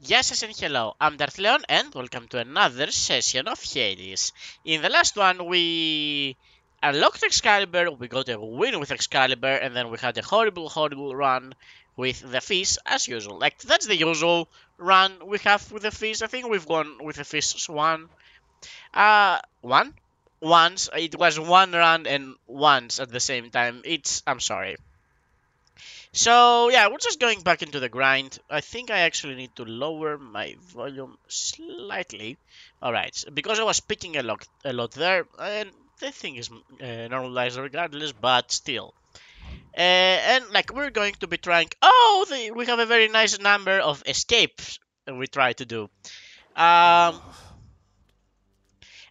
Yes, and hello, I'm Darth Leon, and welcome to another session of Hades. In the last one, we unlocked Excalibur, we got a win with Excalibur, and then we had a horrible run with the Fizz, as usual. Like, that's the usual run we have with the Fizz. I think we've gone with the Fizz one? Once. It was one run and once at the same time. I'm sorry. So yeah, we're just going back into the grind. I think I actually need to lower my volume slightly. All right, because I was speaking a lot there, and the thing is normalized regardless, but still. And like we're going to be trying. Oh, we have a very nice number of escapes we try to do. Um,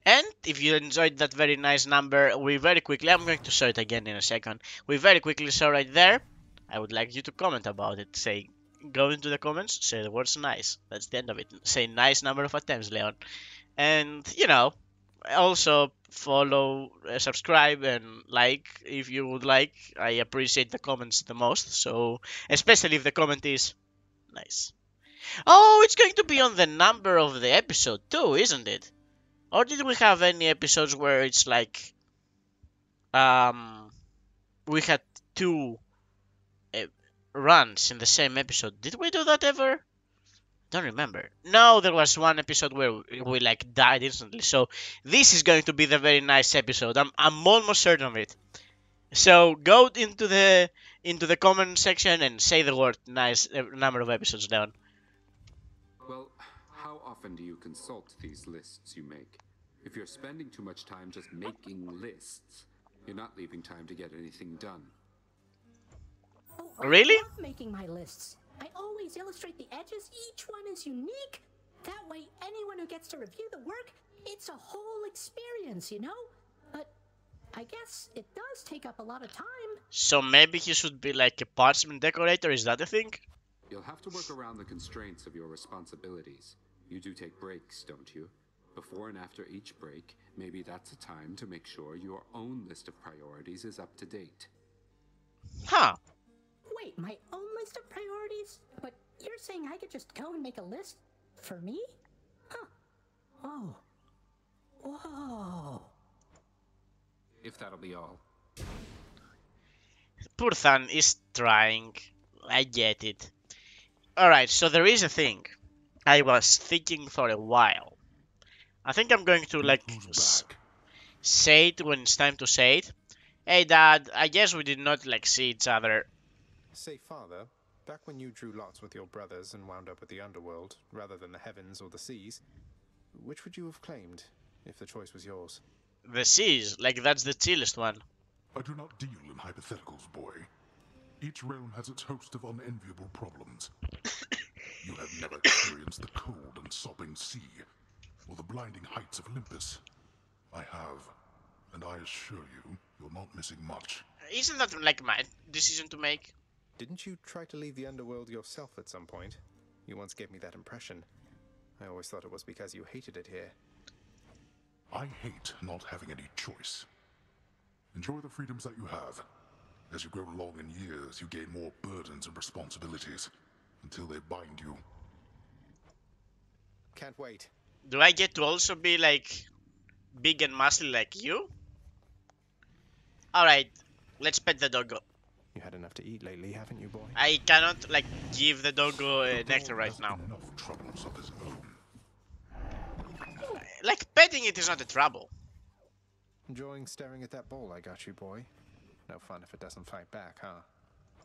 and if you enjoyed that very nice number, we very quickly. I'm going to show it again in a second. We very quickly saw right there. I would like you to comment about it. Say, go into the comments, say the words nice. That's the end of it. Say nice number of attempts, Leon. And, also follow, subscribe, and like if you would like. I appreciate the comments the most. So, especially if the comment is nice. Oh, it's going to be on the number of the episode too, isn't it? Or did we have any episodes where it's like, um, we had two uh, runs in the same episode? Did we do that ever? Don't remember. No, there was one episode where we like died instantly. So this is going to be the very nice episode. I'm almost certain of it. So go into the comment section and say the word nice number of episodes down. Well, how often do you consult these lists you make? If you're spending too much time just making lists, you're not leaving time to get anything done. Oh, Really? I love making my lists. I always illustrate the edges. Each one is unique. That way, anyone who gets to review the work, it's a whole experience, you know? But I guess it does take up a lot of time. So maybe he should be like a parchment decorator. Is that a thing? You'll have to work around the constraints of your responsibilities. You do take breaks, don't you? Before and after each break, maybe that's a time to make sure your own list of priorities is up to date. Huh. Wait, my own list of priorities? But you're saying I could just go and make a list for me? Huh. Oh. Whoa. If that'll be all. Poor Than is trying. I get it. Alright, so there is a thing. I was thinking for a while. I think I'm going to like say it when it's time to say it. Hey Dad, I guess we did not like see each other. Say, Father, back when you drew lots with your brothers and wound up with the underworld, rather than the heavens or the seas, which would you have claimed, if the choice was yours? The seas, like that's the chillest one. I do not deal in hypotheticals, boy. Each realm has its host of unenviable problems. You have never experienced the cold and sobbing sea, or the blinding heights of Olympus. I have, and I assure you, you're not missing much. Isn't that like my decision to make? Didn't you try to leave the underworld yourself at some point? You once gave me that impression. I always thought it was because you hated it here. I hate not having any choice. Enjoy the freedoms that you have. As you grow along in years, you gain more burdens and responsibilities, until they bind you. Can't wait. Do I get to also be like big and muscly like you? Alright, let's pet the doggo. You had enough to eat lately, haven't you, boy? I cannot like give the doggo nectar right now. Enough troubles of his own. Like petting it is not a trouble. Enjoying staring at that bowl I got you, boy? No fun if it doesn't fight back, huh?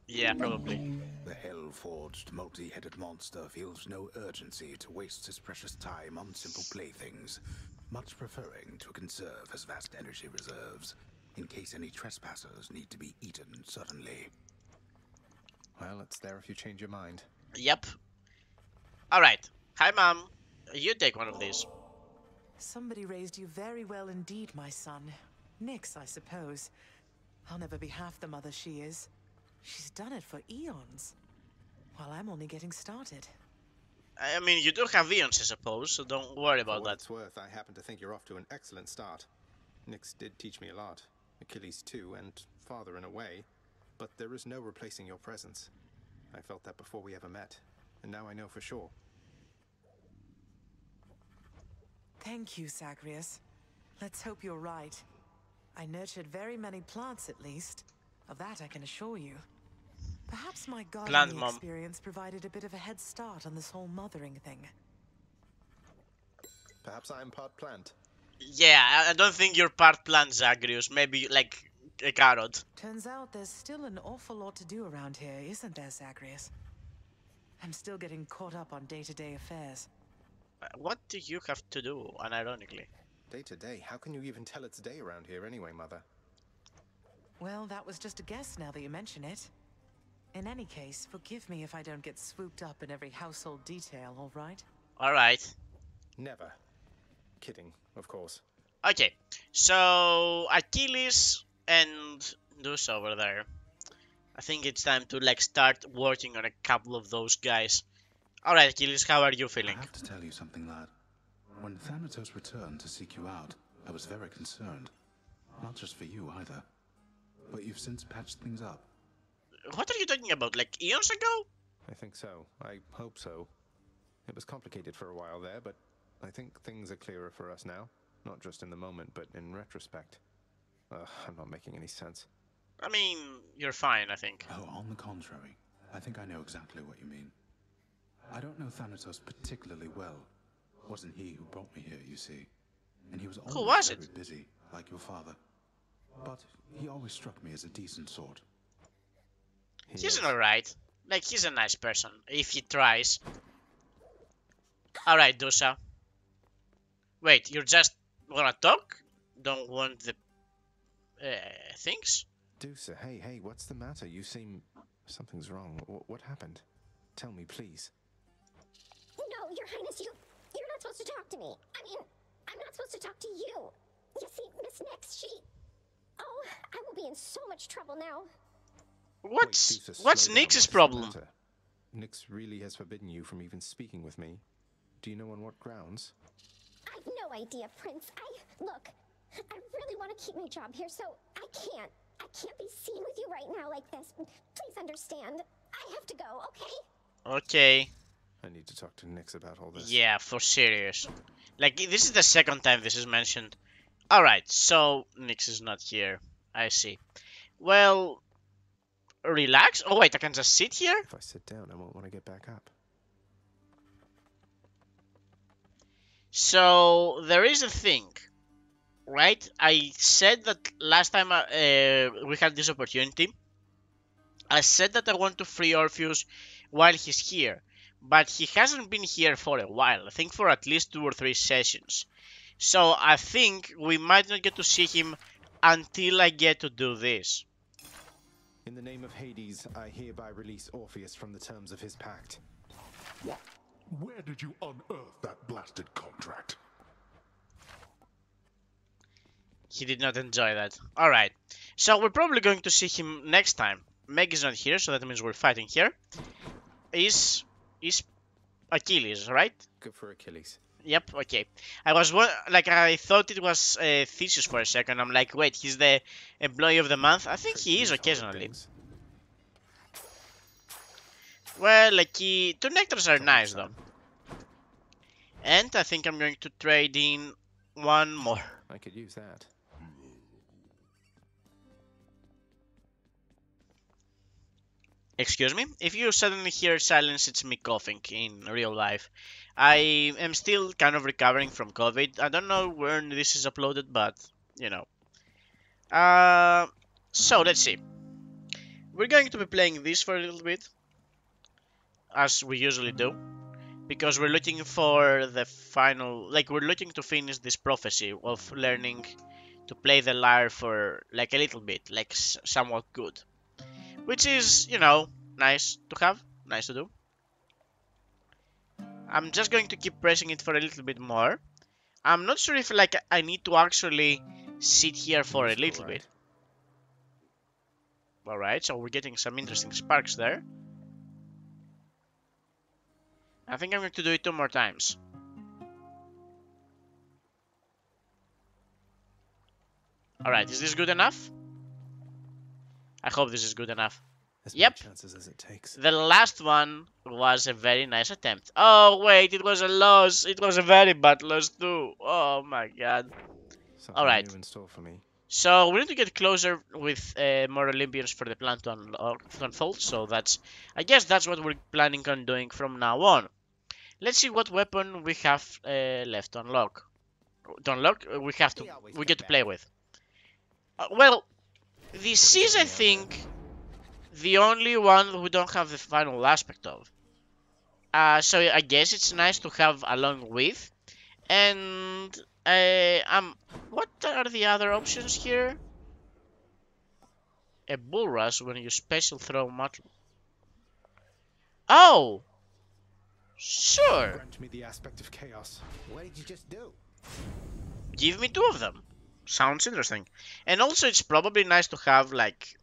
Yeah, probably. The hell-forged, multi-headed monster feels no urgency to waste his precious time on simple playthings, much preferring to conserve his vast energy reserves, in case any trespassers need to be eaten suddenly. Well, it's there if you change your mind. Yep. Alright. Hi, Mom. You take one of these. Somebody raised you very well indeed, my son. Nyx, I suppose. I'll never be half the mother she is. She's done it for eons, while I'm only getting started. I mean, you do have eons, I suppose, so don't worry about For what that. it's worth, I happen to think you're off to an excellent start. Nyx did teach me a lot. Achilles too, and father in a way. But there is no replacing your presence. I felt that before we ever met, and now I know for sure. Thank you, Zagreus. Let's hope you're right. I nurtured very many plants, at least. Of that I can assure you. Perhaps my gardening mom. experience provided a bit of a head start on this whole mothering thing. Perhaps I'm part plant. Yeah, I don't think you're part plant, Zagreus. Maybe like a carrot. Turns out there's still an awful lot to do around here, isn't there, Zagreus? I'm still getting caught up on day-to-day affairs. What do you have to do, unironically? Day to day, how can you even tell it's day around here anyway, Mother? Well, that was just a guess now that you mention it. In any case, forgive me if I don't get swooped up in every household detail, all right? Alright. Never. Kidding, of course. Okay, so Achilles and Deuce over there. I think it's time to like start working on a couple of those guys. Alright, Achilles, how are you I feeling? have to tell you something, lad. When Thanatos returned to seek you out, I was very concerned. Not just for you, either. But you've since patched things up. What are you talking about? Like eons ago? I think so. I hope so. It was complicated for a while there, but I think things are clearer for us now. Not just in the moment, but in retrospect. I'm not making any sense. I mean, you're fine, I think. Oh, on the contrary. I think I know exactly what you mean. I don't know Thanatos particularly well. Wasn't he who brought me here, you see? And he was Who always was very it? busy, like your father. But he always struck me as a decent sort. He's alright. Like, he's a nice person, if he tries. Alright, Dusa. Wait, you just wanna talk? Don't want the things? Deuce, hey, what's the matter? You seem... Something's wrong. What happened? Tell me, please. No, Your Highness, you're not supposed to talk to me. I mean, I'm not supposed to talk to you. You see, Miss Nix, she... Oh, I will be in so much trouble now. What's Deuce, what's slow down. Nyx's What's the problem? matter? Nyx really has forbidden you from even speaking with me. Do you know on what grounds? I've no idea, Prince. Look, I really want to keep my job here, so I can't be seen with you right now like this. Please understand. I have to go, okay? Okay. I need to talk to Nyx about all this. Yeah, for serious. Like, this is the second time this is mentioned. Alright, so Nyx is not here. I see. Well, relax. Oh wait, I can just sit here? If I sit down, I won't want to get back up. So, there is a thing, right? I said that last time we had this opportunity. I said that I want to free Orpheus while he's here. But he hasn't been here for a while. I think for at least 2 or 3 sessions. So, I think we might not get to see him until I get to do this. In the name of Hades, I hereby release Orpheus from the terms of his pact. Where did you unearth that blasted contract? He did not enjoy that. Alright. So we're probably going to see him next time. Meg is not here, so that means we're fighting here. Is Achilles, right? Good for Achilles. Yep, okay. I thought it was Theseus for a second. I'm like, wait, he's the employee of the month? I think he is occasionally. Well, like, two nectars are nice, though. And I think I'm going to trade in one more. I could use that. Excuse me? If you suddenly hear silence, it's me coughing in real life. I am still kind of recovering from COVID. I don't know when this is uploaded, but, you know. So, let's see. We're going to be playing this for a little bit. As we usually do. Because we're looking for the final... Like, we're looking to finish this prophecy of learning to play the lyre for, like, a little bit. Like, somewhat good. Which is, you know, nice to have. Nice to do. I'm just going to keep pressing it for a little bit more. I'm not sure if, like, I need to actually sit here for a little bit. Alright, so we're getting some interesting sparks there. I think I'm going to do it 2 more times. Alright, is this good enough? I hope this is good enough. As Yep. many chances as it takes. The last one was a very nice attempt. Oh wait, it was a loss. It was a very bad loss too. Oh my god. Something Alright. new in store for me. So we need to get closer with more Olympians for the plan to unfold. So I guess that's what we're planning on doing from now on. Let's see what weapon we have left to unlock. To unlock, we get to play with. Well, this is, I think, the only one we don't have the final aspect of. So I guess it's nice to have along with. And what are the other options here? A bull rush when you special throw much. Oh, sure. Grant me the aspect of chaos. What did you just do? Give me 2 of them. Sounds interesting. And also, it's probably nice to have like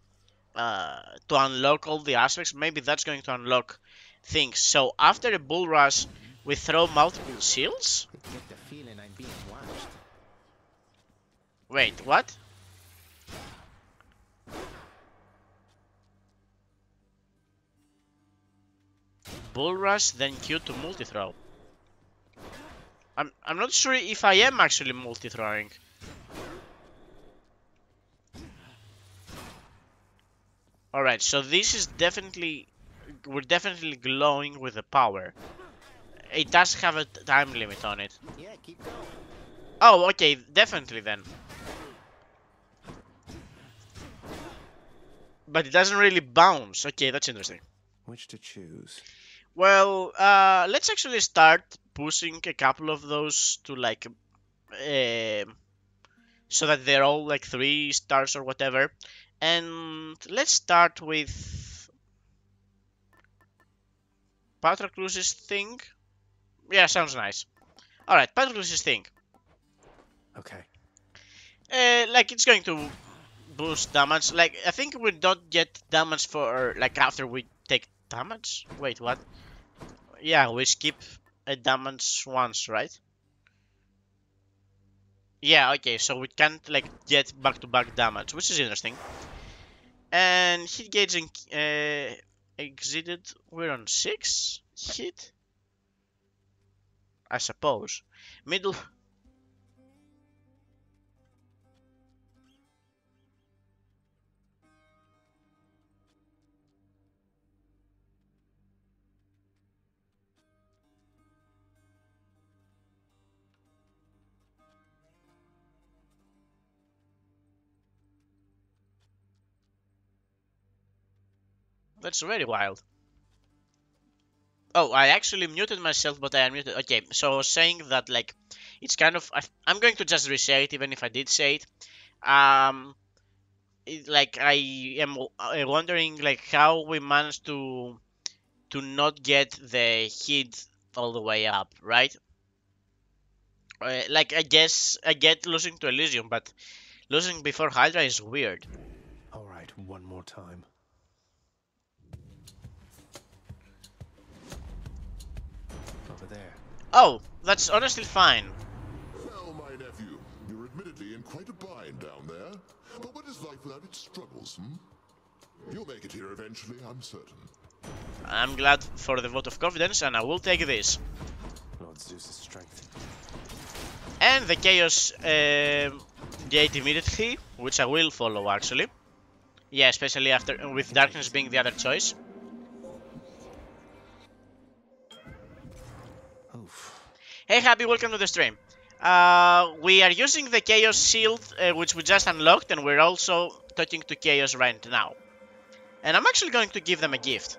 to unlock all the aspects. Maybe that's going to unlock things. So after a bull rush, we throw multiple shields. I get the feeling I'm being watched. Wait, what? Bull rush, then Q to multi-throw. I'm not sure if I am actually multi-throwing. Alright, so this is definitely... We're definitely glowing with the power. It does have a time limit on it. Yeah, keep going. Oh, okay, definitely then. But it doesn't really bounce. Okay, that's interesting. Which to choose? Well, let's actually start pushing a couple of those to like... so that they're all like 3 stars or whatever. And let's start with... Patroclus's thing. Yeah, sounds nice. Alright, Patroclus's thing. Okay. Like it's going to boost damage. Like I think we don't get damage for like after we take damage. Wait, what? Yeah, we skip a damage once, right? Yeah, okay, so we can't like get back-to-back damage, which is interesting. And hit gauging exceeded. We're on 6 hit, I suppose. Middle. That's very wild. Oh, I actually muted myself, but I unmuted. Okay, so I was saying that, like, it's kind of... I'm going to just re-say it, even if I did say it. Like, I am wondering, like, how we managed to not get the hit all the way up, right? Like, I guess I get losing to Elysium, but losing before Hydra is weird. Alright, one more time. Over there. Oh, that's honestly fine. Well, my nephew, you're admittedly in quite a bind down there. But what is life without its struggles, hmm? You'll make it here eventually, I'm certain. I'm glad for the vote of confidence, and I will take this. Lord Zeus's strength. And the Chaos gate immediately, which I will follow actually. Yeah, especially after with Darkness being the other choice. Oof. Hey Happy, welcome to the stream. We are using the Chaos Shield, which we just unlocked, and we're also talking to Chaos right now. And I'm actually going to give them a gift.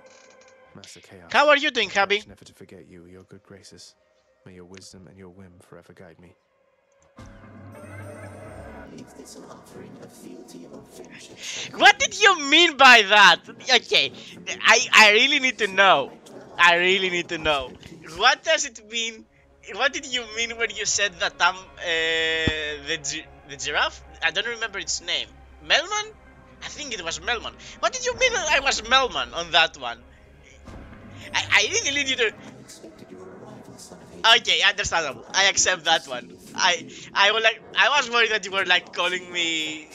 Master Chaos. How are you doing, Happy? Never to forget you, your good graces. May your wisdom and your whim forever guide me. What did you mean by that? Okay, I really need to know. I really need to know. What does it mean? What did you mean when you said that I'm the giraffe? I don't remember its name. Melman? I think it was Melman. What did you mean I was Melman on that one? I really need you to... Okay, understandable. I accept that one. I was worried that you were like calling me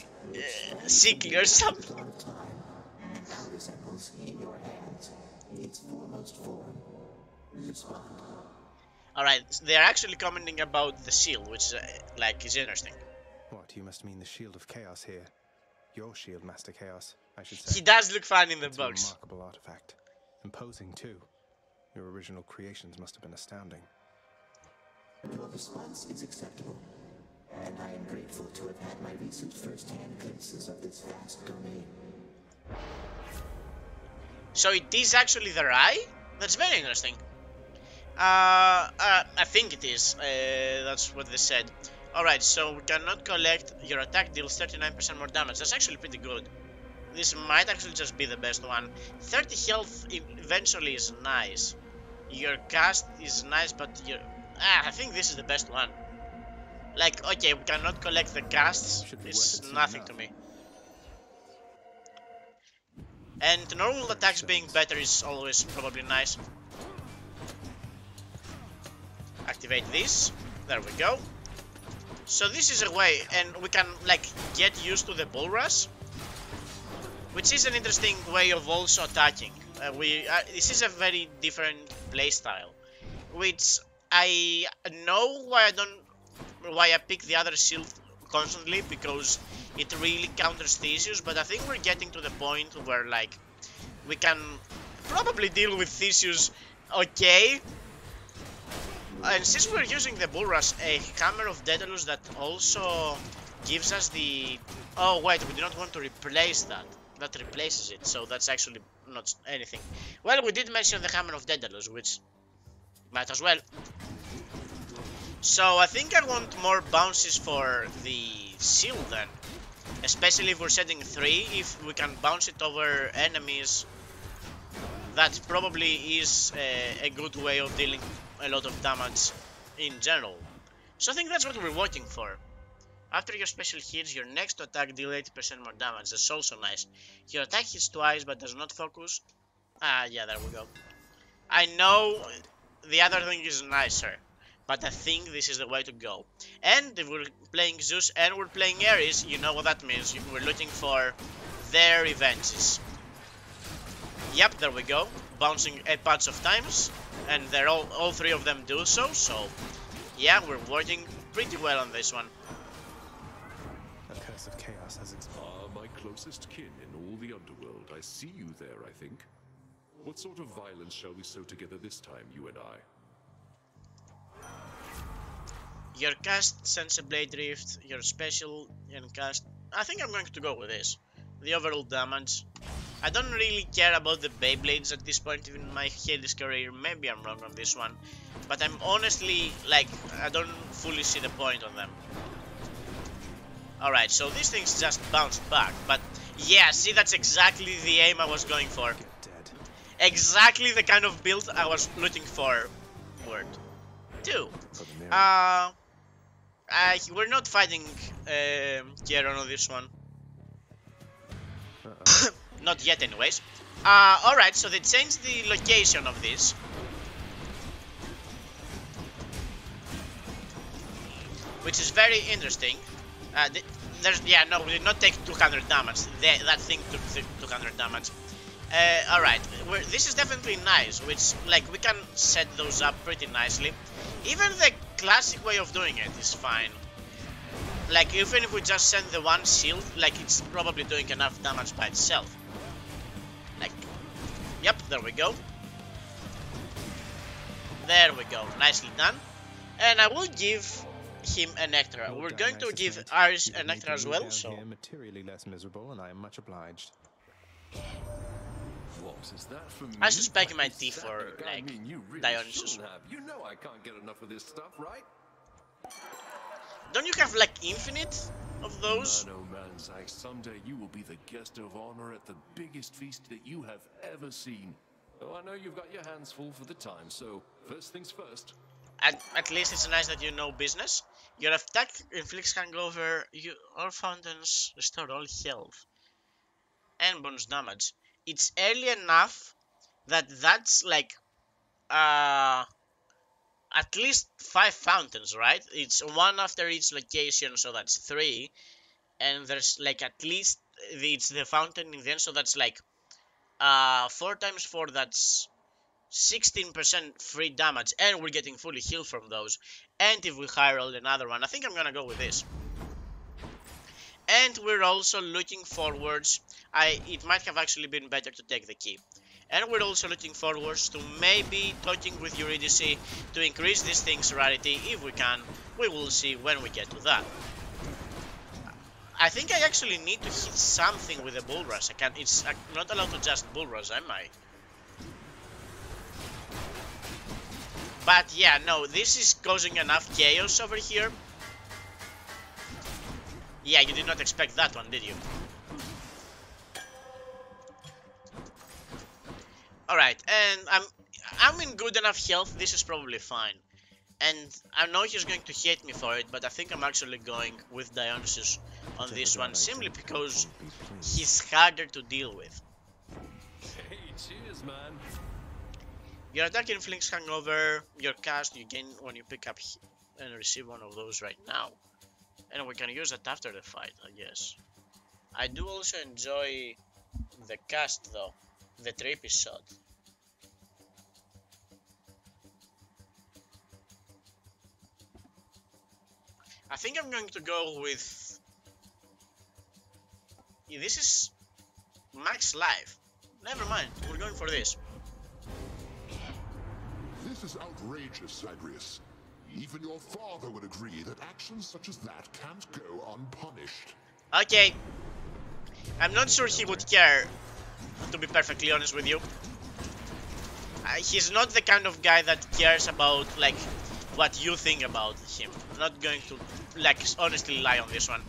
sickly or something. respond. Alright, they're actually commenting about the shield, which is interesting. What, you must mean the Shield of Chaos here. Your shield, Master Chaos, I should say. He does look fun in the It's box. a remarkable artifact. Imposing, too. Your original creations must have been astounding. Your response is acceptable, and I am grateful to have had my recent first-hand glimpses of this vast domain. So it is actually the Rai? That's very interesting. I think it is. That's what they said. Alright, so we cannot collect. Your attack deals 39% more damage. That's actually pretty good. This might actually just be the best one. 30 health eventually is nice. Your cast is nice, but your... I think this is the best one. Like, okay, we cannot collect the casts. It's nothing to me. And normal attacks being better is always probably nice. Activate this. There we go. So this is a way, and we can like get used to the bull rush, which is an interesting way of also attacking. This is a very different playstyle, which I know why I pick the other shield constantly, because it really counters Theseus. But I think we're getting to the point where like we can probably deal with Theseus okay. And since we're using the Bull Rush, a Hammer of Daedalus that also gives us the... Oh wait, we do not want to replace that. That replaces it, so that's actually not anything. Well, we did mention the Hammer of Daedalus, which might as well. So I think I want more bounces for the shield then. Especially if we're setting 3, if we can bounce it over enemies, that probably is a good way of dealing a lot of damage in general. So I think that's what we're working for. After your special hits, your next attack deals 80% more damage. That's also nice. Your attack hits twice but does not focus. Yeah, there we go. I know the other thing is nicer, but I think this is the way to go. And if we're playing Zeus and we're playing Ares, you know what that means. We're looking for their revenges. Yep, there we go. Bouncing a bunch of times, and they're all 3 of them do so. So yeah, we're working pretty well on this one. A curse of chaos has My closest kin in all the underworld. I see you there, I think. What sort of violence shall we sow together this time, you and I? Your cast sends a blade rift, your special and cast... I think I'm going to go with this. The overall damage. I don't really care about the Beyblades at this point in my Hades career. Maybe I'm wrong on this one, but I'm honestly, like, I don't fully see the point on them. Alright, so these things just bounced back, but yeah, see, that's exactly the aim I was going for. Exactly the kind of build I was looking for. Word. 2. We're not fighting Kieran on this one. Not yet anyways. Alright, so they changed the location of this. Which is very interesting. We did not take 200 damage. That thing took 200 damage. Alright, this is definitely nice, which, like, we can set those up pretty nicely. Even the classic way of doing it is fine. Like, even if we just send the one shield, like, it's probably doing enough damage by itself. Like, yep, there we go. There we go, nicely done. And I will give him a nectar. We're going to give Ares a nectar as well, so... materially less miserable, and I am much obliged. What is that from me? I suspect it might be for, like, you really Dionysus. have. You know I can't get enough of this stuff, right? Don't you have, like, infinite of those? Man, oh man, Zack, someday you will be the guest of honor at the biggest feast that you have ever seen. Oh, I know you've got your hands full for the time, so first things first. At least it's nice that you know business. Your attack inflicts hangover, all fountains restore all health and bonus damage. It's early enough that that's like at least 5 fountains, right? It's 1 after each location, so that's 3, and there's like at least it's the fountain in the end, so that's like 4 times 4, that's 16% free damage, and we're getting fully healed from those. And if we high roll another one, I think I'm gonna go with this. And we're also looking forwards. It might have actually been better to take the key. And we're also looking forwards to maybe talking with Eurydice to increase this thing's rarity if we can. We will see when we get to that. I think I actually need to hit something with a bull rush. It's not allowed to just bull rush, am I? But yeah, no, this is causing enough chaos over here. Yeah, you did not expect that one, did you? Alright, and I'm in good enough health, this is probably fine. And I know he's going to hate me for it, but I think I'm actually going with Dionysus on this one, simply because he's harder to deal with. Hey, cheers, man. Your attack inflicts hangover, your cast you gain when you pick up and receive one of those right now. And we can use that after the fight, I guess. I do also enjoy the cast though, the trippy shot. I think I'm going to go with... This is max life. Never mind, we're going for this. This is outrageous, Zagreus. Even your father would agree that actions such as that can't go unpunished. Okay. I'm not sure he would care, to be perfectly honest with you. He's not the kind of guy that cares about, like, what you think about him. I'm not going to, like, honestly lie on this one.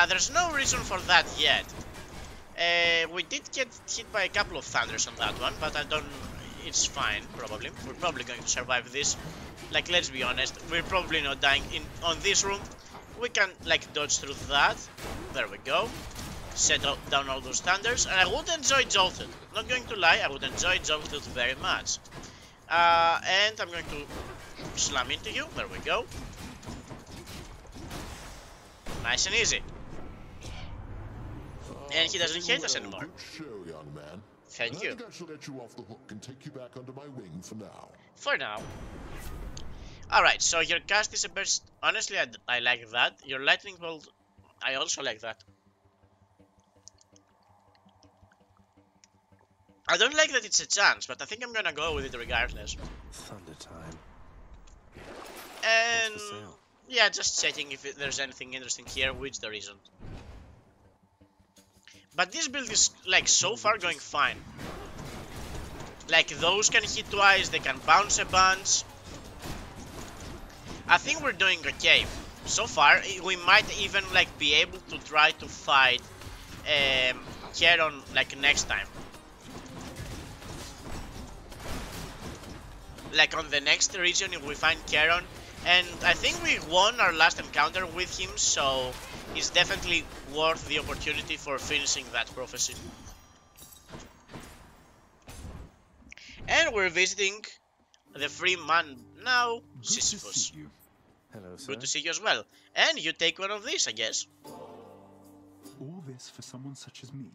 There's no reason for that yet. We did get hit by a couple of thunders on that one, but I don't... It's fine, probably. We're probably going to survive this. Like, let's be honest, we're probably not dying on this room. We can, like, dodge through that. There we go. Set down all those thunders. And I would enjoy Jolted. Not going to lie, I would enjoy Jolted very much. And I'm going to slam into you. There we go. Nice and easy. And he doesn't hate us anymore. Good show, young man. Thank you. I think I shall let you off the hook and take you back under my wing for now. For now. Alright, so your cast is a burst. Honestly, I like that. Your lightning bolt, I also like that. I don't like that it's a chance, but I think I'm gonna go with it regardless. Thunder time. And yeah, just checking if there's anything interesting here, which there isn't. But this build is, like, so far going fine. Like, those can hit twice, they can bounce a bunch. I think we're doing okay. So far, we might even, like, be able to try to fight Charon, like, next time. Like, on the next region, if we find Charon. And I think we won our last encounter with him, so it's definitely worth the opportunity for finishing that prophecy. And we're visiting the free man now, Sisyphus. Hello, sir. Good to see you as well. And you take one of these, I guess. All this for someone such as me?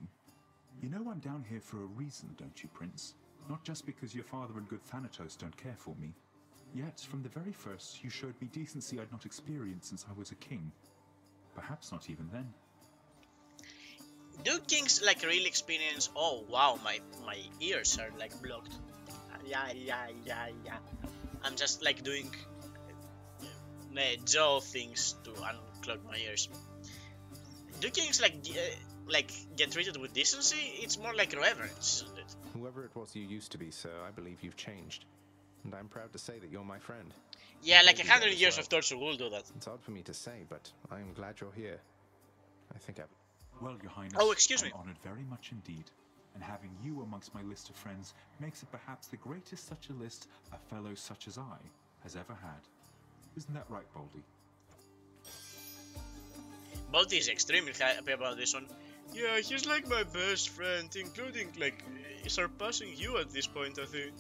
You know I'm down here for a reason, don't you, Prince? Not just because your father and good Thanatos don't care for me. Yet, from the very first, you showed me decency I'd not experienced since I was a king. Perhaps not even then. Do kings, like, really experience... Oh, wow, my ears are, like, blocked. Yeah. I'm just, like, doing jaw things to unclog my ears. Do kings, like, get treated with decency? It's more like reverence, isn't it? Whoever it was you used to be, sir, I believe you've changed. And I'm proud to say that you're my friend. Yeah, like 100 years of torture will do that. It's odd for me to say, but I am glad you're here. I think I've... Well, Your Highness, oh, excuse me. I'm honored very much indeed. And having you amongst my list of friends makes it perhaps the greatest such a list a fellow such as I has ever had. Isn't that right, Baldy? Baldy is extremely happy about this one. Yeah, he's like my best friend, including, like, surpassing you at this point, I think.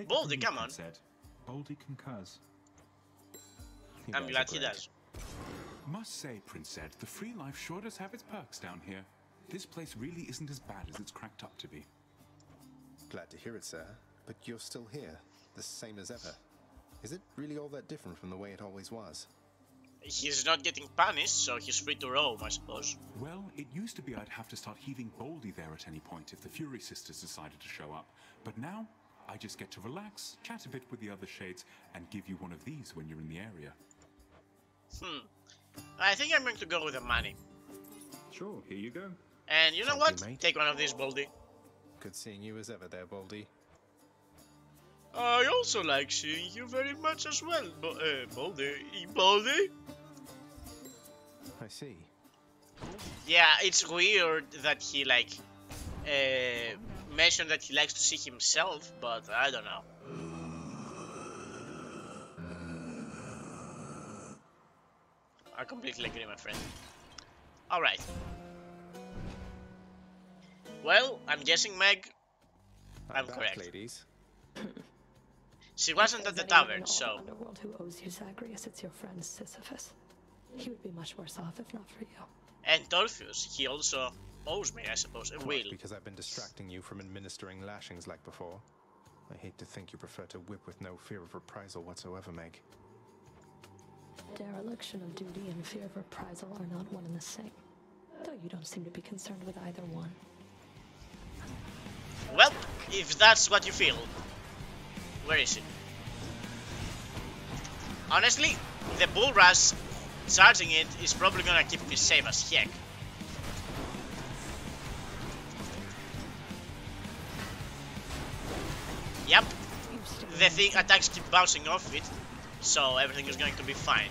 Baldy, come on. Said. Baldy concurs. I'm glad he does. Must say, Prince Ed, the free life sure does have its perks down here. This place really isn't as bad as it's cracked up to be. Glad to hear it, sir. But you're still here, the same as ever. Is it really all that different from the way it always was? He's not getting punished, so he's free to roam, I suppose. Well, it used to be I'd have to start heaving boldly there at any point if the Fury Sisters decided to show up. But now, I just get to relax, chat a bit with the other shades, and give you one of these when you're in the area. I think I'm going to go with the money. Sure, here you go. And you know Thank what? you, mate. Take one of these, Baldy. Good seeing you as ever there, Baldy. I also like seeing you very much as well, Baldy. Baldy? I see. Yeah, it's weird that he, like, mentioned that he likes to see himself, but I don't know. I completely agree, my friend. Alright. Well, I'm guessing I'm back, correct. Ladies. She wasn't at the tavern, so... Underworld who owes you, Zagreus, it's your friend Sisyphus. He would be much worse off if not for you. And Torfius, he also owes me, I suppose, a will. Because I've been distracting you from administering lashings like before. I hate to think you prefer to whip with no fear of reprisal whatsoever, Meg. Dereliction of duty and fear of reprisal are not one and the same. Though you don't seem to be concerned with either one. Well, if that's what you feel. Where is it? Honestly, the bull rush charging it is probably gonna keep me safe as heck. Yep, the thing attacks keep bouncing off it, so everything is going to be fine.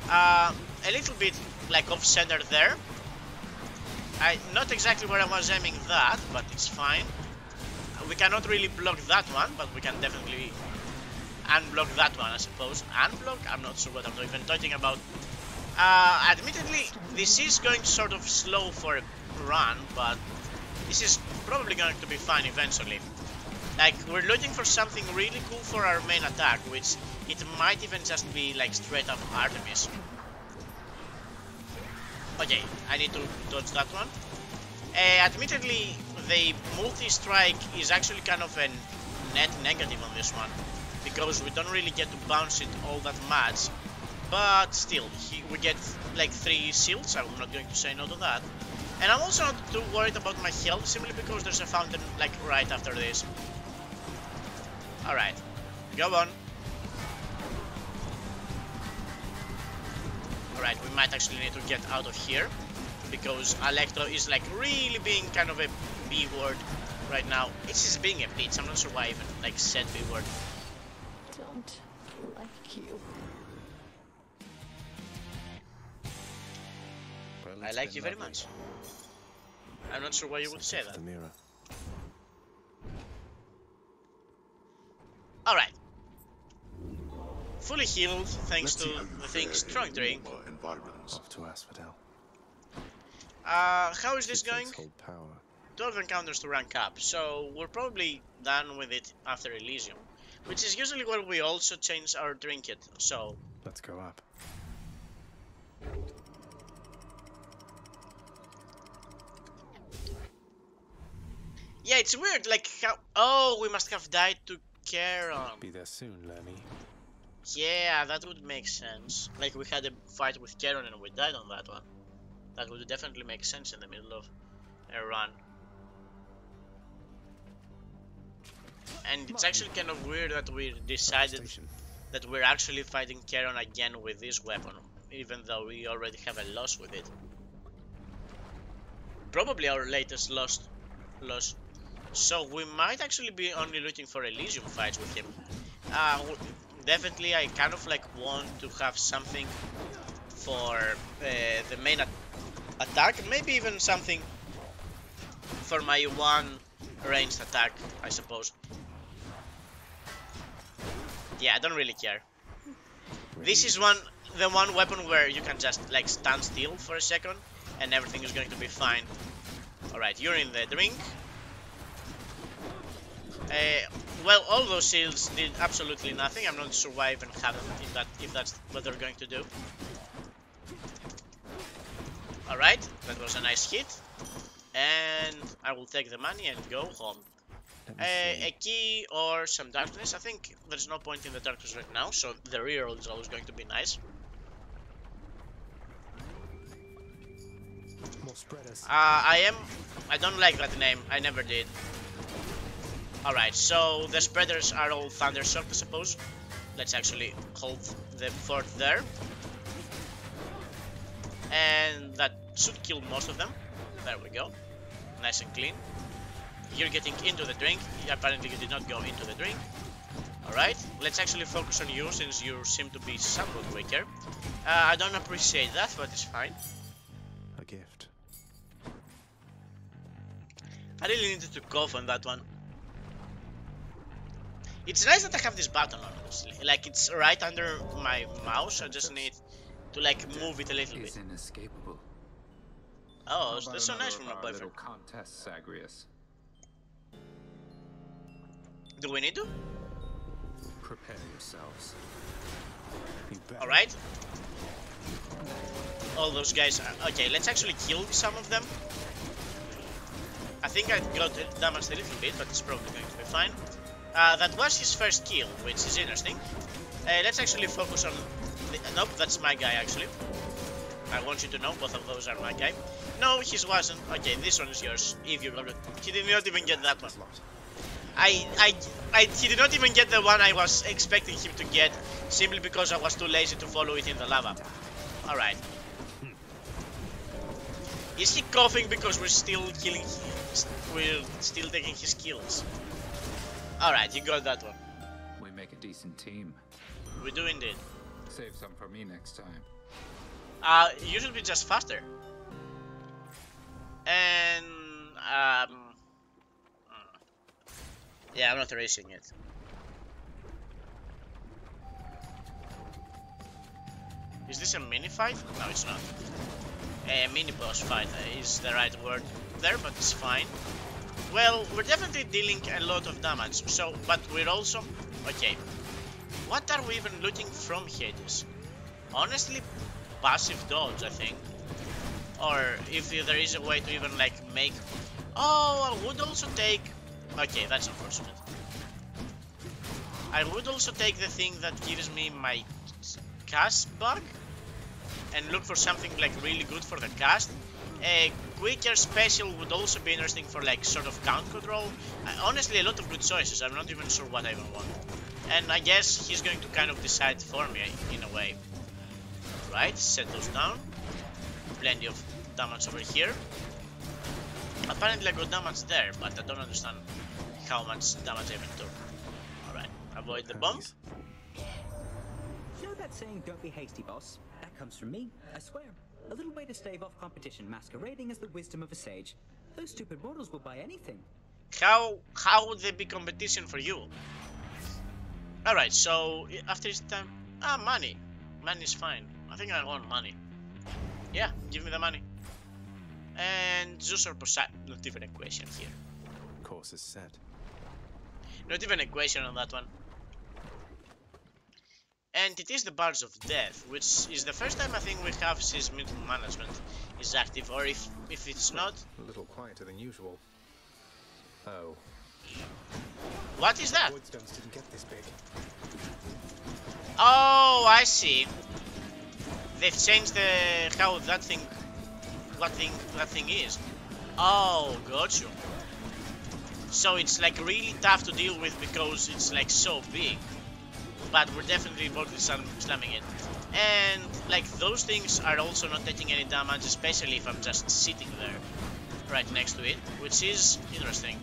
A little bit like off center there. Not exactly where I was aiming that, but it's fine. We cannot really block that one, but we can definitely unblock that one, I suppose. Unblock? I'm not sure what I'm even talking about. Admittedly, this is going to sort of slow for a run, but this is probably going to be fine eventually. Like, we're looking for something really cool for our main attack, which it might even just be like straight up Artemis. Okay, I need to dodge that one. Admittedly, the multi-strike is actually kind of a net negative on this one, because we don't really get to bounce it all that much, but still, we get like 3 shields. I'm not going to say no to that. And I'm also not too worried about my health, simply because there's a fountain like right after this. Alright, go on. Alright, we might actually need to get out of here, because Electro is like really being kind of a B-word right now. It's just being a bitch. I'm not sure why I even like said B-word. Don't like you. Well, I like you very much. I'm not sure why you would say that. The mirror. Alright. Fully healed thanks to the thing's strong drink. Off to Asphodel. How is this going? Hold power. 12 encounters to rank up, so we're probably done with it after Elysium, which is usually where we also change our trinket, so... Let's go up. Yeah, it's weird, like how... Oh, we must have died to Charon. Be there soon, Lemmy. Yeah, that would make sense. Like we had a fight with Charon and we died on that one. That would definitely make sense in the middle of a run. And it's actually kind of weird that we decided that we're actually fighting Charon again with this weapon, even though we already have a loss with it. Probably our latest loss. So we might actually be only looking for Elysium fights with him. Definitely I kind of like want to have something for the main attack, maybe even something for my one ranged attack, I suppose. Yeah, I don't really care. This is the one weapon where you can just like stand still for a second and everything is going to be fine. Alright, you're in the drink. Well, all those shields did absolutely nothing. I'm not sure why I even have them if that's what they're going to do. Alright, that was a nice hit. And I will take the money and go home. A key or some darkness. I think there's no point in the darkness right now, so the reroll is always going to be nice. More spreaders. I don't like that name. I never did. Alright, so the spreaders are all Thundershock, I suppose. Let's actually hold the fort there. And that should kill most of them. There we go. Nice and clean. You're getting into the drink. Apparently you did not go into the drink. Alright, let's actually focus on you since you seem to be somewhat weaker. I don't appreciate that, but it's fine. A gift. I really needed to cough on that one. It's nice that I have this button on, honestly. Like, it's right under my mouse. I just need to, like, move it a little bit. It's inescapable. Oh, that's so nice from my boyfriend. Little contest, Zagreus. Do we need to? Prepare yourselves. Alright. All those guys are... Okay, let's actually kill some of them. I think I got damaged a little bit, but it's probably going to be fine. That was his first kill, which is interesting. Let's actually focus on... Nope, that's my guy, actually. I want you to know, both of those are my guy. No, his wasn't. Okay, this one is yours, if you got it. He did not even get that one. He did not even get the one I was expecting him to get, simply because I was too lazy to follow it in the lava. Alright. Is he coughing because we're still killing him? We're still taking his kills. Alright, you got that one. We make a decent team. We do indeed. Save some for me next time. You should be just faster. And yeah, I'm not erasing it. Is this a mini fight? No, it's not. A mini boss fight is the right word there, but it's fine. Well, we're definitely dealing a lot of damage, so, but we're also... Okay. What are we even looting from Hades? Honestly, passive dodge, I think. Or if there is a way to even, like, make... Oh, I would also take... Okay, that's unfortunate. I would also take the thing that gives me my cast back and look for something, like, really good for the cast. A quicker special would also be interesting for, like, sort of count control. Honestly, a lot of good choices. I'm not even sure what I even want. And I guess he's going to kind of decide for me, in a way. Right, set those down. Plenty of damage over here. Apparently I got damage there, but I don't understand how much damage I even took. Alright, avoid the bomb. You know that saying, don't be hasty, boss? That comes from me, I swear. A little way to stave off competition masquerading as the wisdom of a sage. Those stupid mortals will buy anything. How would they be competition for you? Alright, so after this time... money. Money is fine. I think I want money. Yeah, give me the money. And Zeus or Poseidon, not even a question here. Course is set. Not even a question on that one. And it is the Bards of Death, which is the first time I think we have since middle management is active, or if it's not... A little quieter than usual. Oh. What is that? Voidstones didn't get this big. Oh, I see. They've changed the how that thing is. Oh, got you. So it's like really tough to deal with because it's like so big. But we're definitely both slamming it. And like those things are also not taking any damage, especially if I'm just sitting there right next to it, which is interesting.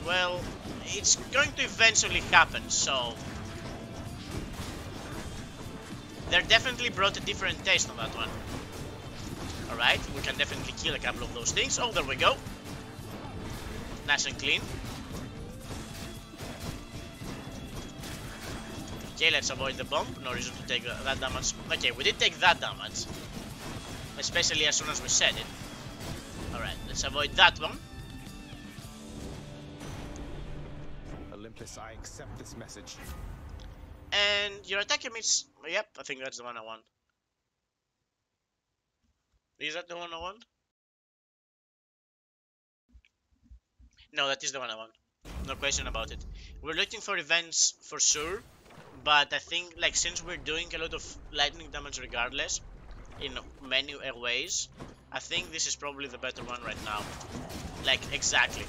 Well, it's going to eventually happen, so they definitely brought a different taste on that one. Alright, we can definitely kill a couple of those things. Oh, there we go. Nice and clean. Okay, let's avoid the bomb. No reason to take that damage. Okay, we did take that damage. Especially as soon as we said it. Alright, let's avoid that one. Olympus, I accept this message. And your attack emits... Yep, I think that's the one I want. Is that the one I want? No, that is the one I want. No question about it. We're looking for events for sure, but I think like since we're doing a lot of lightning damage regardless, in many ways, I think this is probably the better one right now. Like, exactly.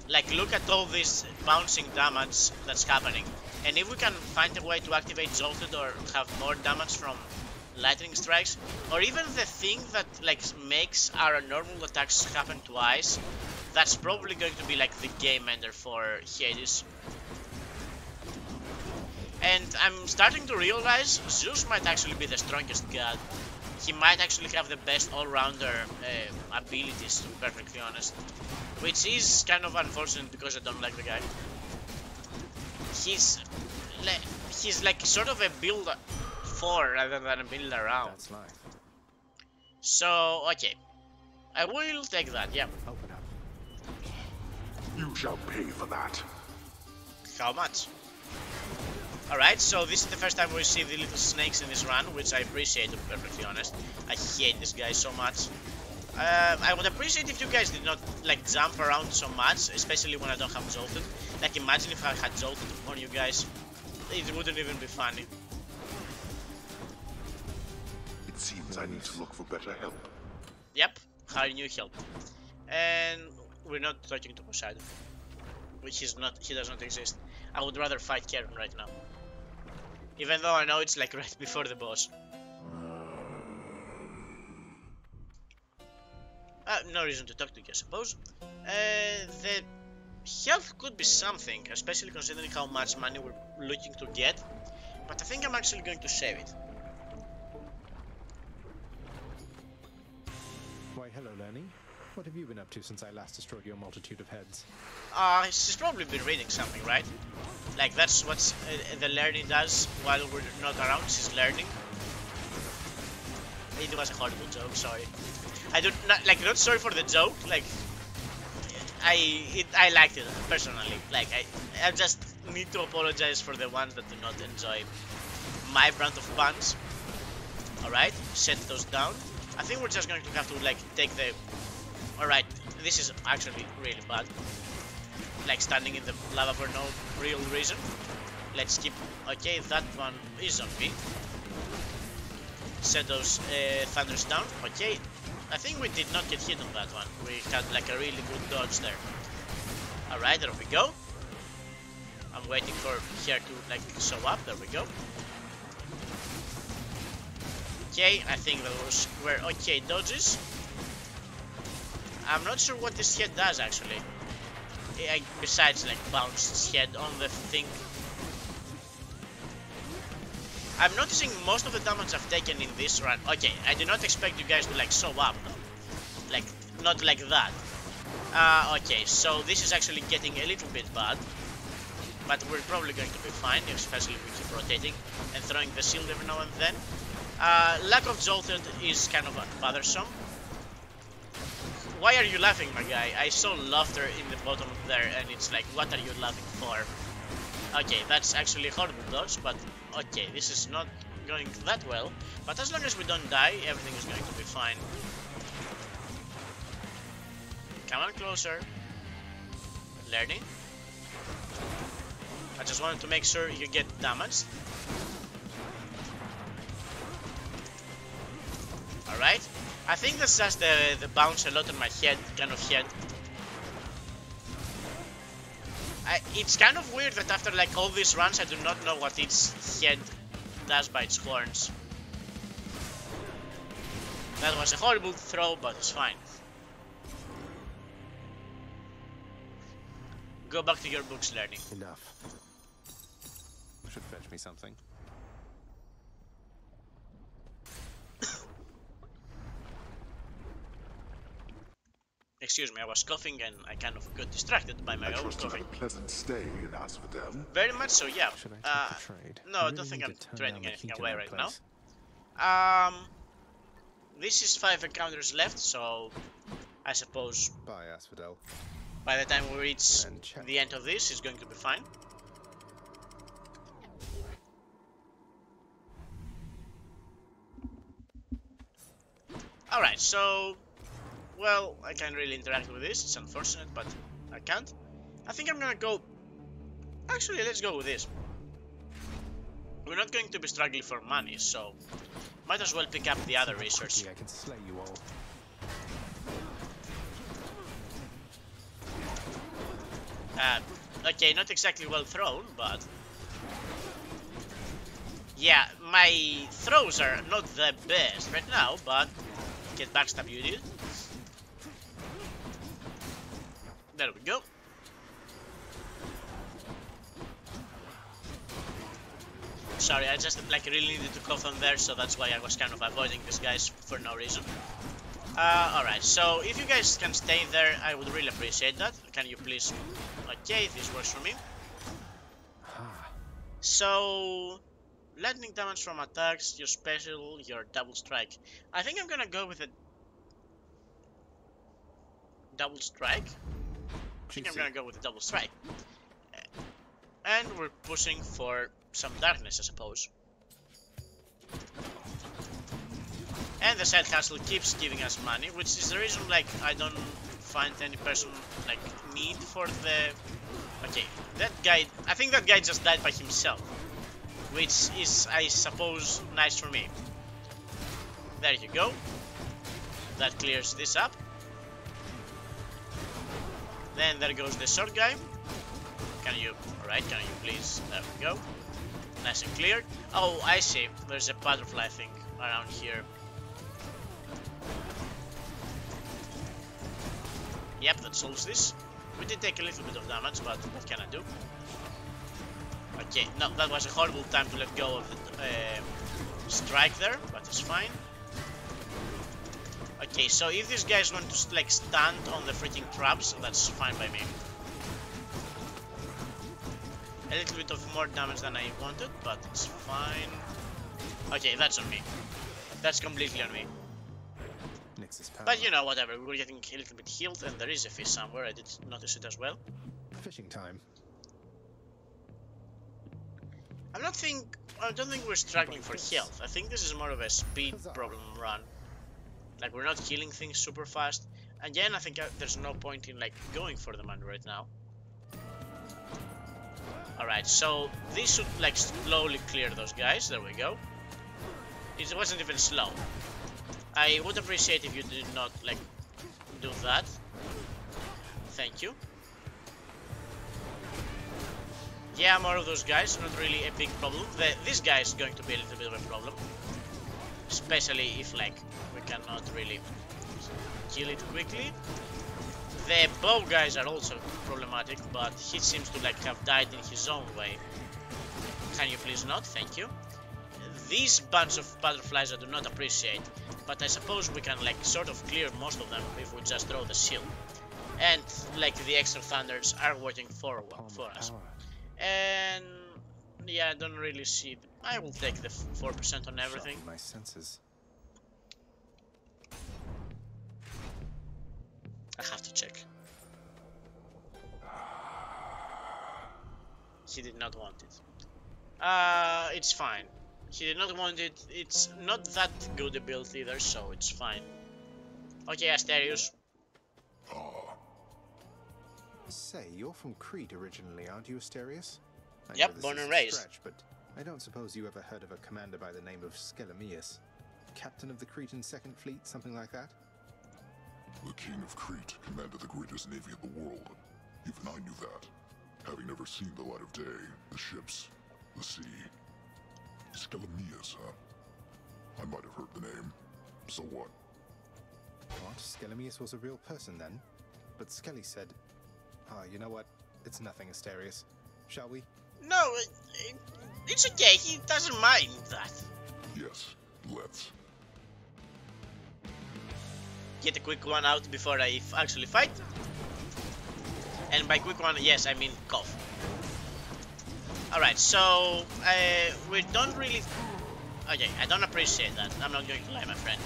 Like, look at all this bouncing damage that's happening. And if we can find a way to activate Jolted or have more damage from lightning strikes, or even the thing that like makes our normal attacks happen twice, that's probably going to be like the game ender for Hades. And I'm starting to realize Zeus might actually be the strongest god. He might actually have the best all-rounder abilities, to be perfectly honest. Which is kind of unfortunate because I don't like the guy. He's like sort of a build for rather than a build around. That's life. So, okay. I will take that, yeah. Open up. You shall pay for that. How much? Alright, so this is the first time we see the little snakes in this run, which I appreciate, to be perfectly honest. I hate this guy so much. I would appreciate if you guys did not like jump around so much, especially when I don't have Jolted. Like, imagine if I had Jolted on you guys. It wouldn't even be funny. It seems I need to look for better help. Yep, hire new help. And we're not talking to Poseidon. Which is not, he does not exist. I would rather fight Karen right now. Even though I know it's like right before the boss. No reason to talk to you, I suppose. The health could be something, especially considering how much money we're looking to get. But I think I'm actually going to save it. Why, hello, Lenny. What have you been up to since I last destroyed your multitude of heads? She's probably been reading something, right? Like, that's what the learning does while we're not around. She's learning. It was a horrible joke, sorry. I do not, like, not sorry for the joke, like, I liked it, personally. Like, I just need to apologize for the ones that do not enjoy my brand of puns. Alright, set those down. I think we're just going to have to, like, take the... Alright, this is actually really bad. Like, standing in the lava for no real reason. Let's keep... Okay, that one is on me. Set those thunders down. Okay, I think we did not get hit on that one. We had like a really good dodge there. Alright, there we go. I'm waiting for her to like show up. There we go. Okay, I think those were okay dodges. I'm not sure what this head does actually. Besides like bounce its head on the thing. I'm noticing most of the damage I've taken in this run. Okay, I did not expect you guys to like show up though. Like, not like that. Okay, so this is actually getting a little bit bad. But we're probably going to be fine, especially if we keep rotating and throwing the shield every now and then. Lack of Jolted is kind of bothersome. Why are you laughing, my guy? I saw laughter in the bottom there and it's like, what are you laughing for? Okay, that's actually a horrible dodge, but okay, this is not going that well. But as long as we don't die, everything is going to be fine. Come on closer. Learning. I just wanted to make sure you get damaged. Alright. I think that's just the bounce a lot on my head, kind of head. It's kind of weird that after like all these runs I do not know what its head does by its horns. That was a horrible throw, but it's fine. Go back to your books, Learning. Enough. Should fetch me something. Excuse me, I was coughing and I kind of got distracted by my own coughing. A pleasant stay in Asphodel. Very much so, yeah. Should I take the trade? No, I don't think I'm trading anything away right now. This is 5 encounters left, so I suppose Bye, Asphodel. by the time we reach the end of this, it's going to be fine. Alright, so... Well, I can't really interact with this, it's unfortunate, but I can't. I think I'm gonna go actually, let's go with this. We're not going to be struggling for money, so might as well pick up the other research. I can slay you all. Okay, not exactly well thrown, but yeah, my throws are not the best right now, but get backstab you did. There we go. Sorry, I just like really needed to cough on there, so that's why I was kind of avoiding these guys for no reason. Alright, so if you guys can stay there, I would really appreciate that. Can you please? Okay, this works for me. So, lightning damage from attacks, your special, your double strike. I think I'm gonna go with a double strike. I think I'm gonna go with a double strike. And we're pushing for some darkness, I suppose. And the side hustle keeps giving us money, which is the reason like I don't find any person like need for the... Okay, that guy, I think that guy just died by himself, which is, I suppose, nice for me. There you go. That clears this up. Then there goes the short guy. Can you, alright, can you please, there we go. Nice and clear. Oh, I see, there's a butterfly thing around here. Yep, that solves this. We did take a little bit of damage, but what can I do? Okay, no, that was a horrible time to let go of the strike there, but it's fine. Okay, so if this guy is going to like stand on the freaking traps, that's fine by me. A little bit of more damage than I wanted, but it's fine. Okay, that's on me. That's completely on me. But you know, whatever, we're getting a little bit healed, and there is a fish somewhere, I did notice it as well. Fishing time. I don't think we're struggling for health. I think this is more of a speed problem run. Like, we're not healing things super fast. Again, I think there's no point in like going for the money right now. Alright, so this should like slowly clear those guys. There we go. It wasn't even slow. I would appreciate if you did not like do that. Thank you. Yeah, more of those guys, not really a big problem. This guy is going to be a little bit of a problem. Especially if like we cannot really kill it quickly. The bow guys are also problematic, but he seems to like have died in his own way. Can you please not? Thank you. These bunch of butterflies I do not appreciate, but I suppose we can like sort of clear most of them if we just throw the shield. And like the extra thunders are working for us. And yeah, I don't really see. I will take the 4% on everything. My senses. I have to check. He did not want it. It's fine. He did not want it. It's not that good a build either, so it's fine. Okay, Asterios. Say, you're from Crete originally, aren't you, Asterios? Yep, born and raised. Stretch, but I don't suppose you ever heard of a commander by the name of Skelemius? Captain of the Cretan Second Fleet, something like that? The King of Crete commanded the greatest navy in the world. Even I knew that. Having never seen the light of day, the ships, the sea. Skelemius, huh? I might have heard the name. So what? What? Skelemius was a real person then? But Skelly said... you know what? It's nothing, Asterios. Shall we? No, it's okay. He doesn't mind that. Yes, let's. Get a quick one out before I actually fight. And by quick one, yes, I mean cough. Alright, so we don't really... Okay, I don't appreciate that. I'm not going to lie, my friend.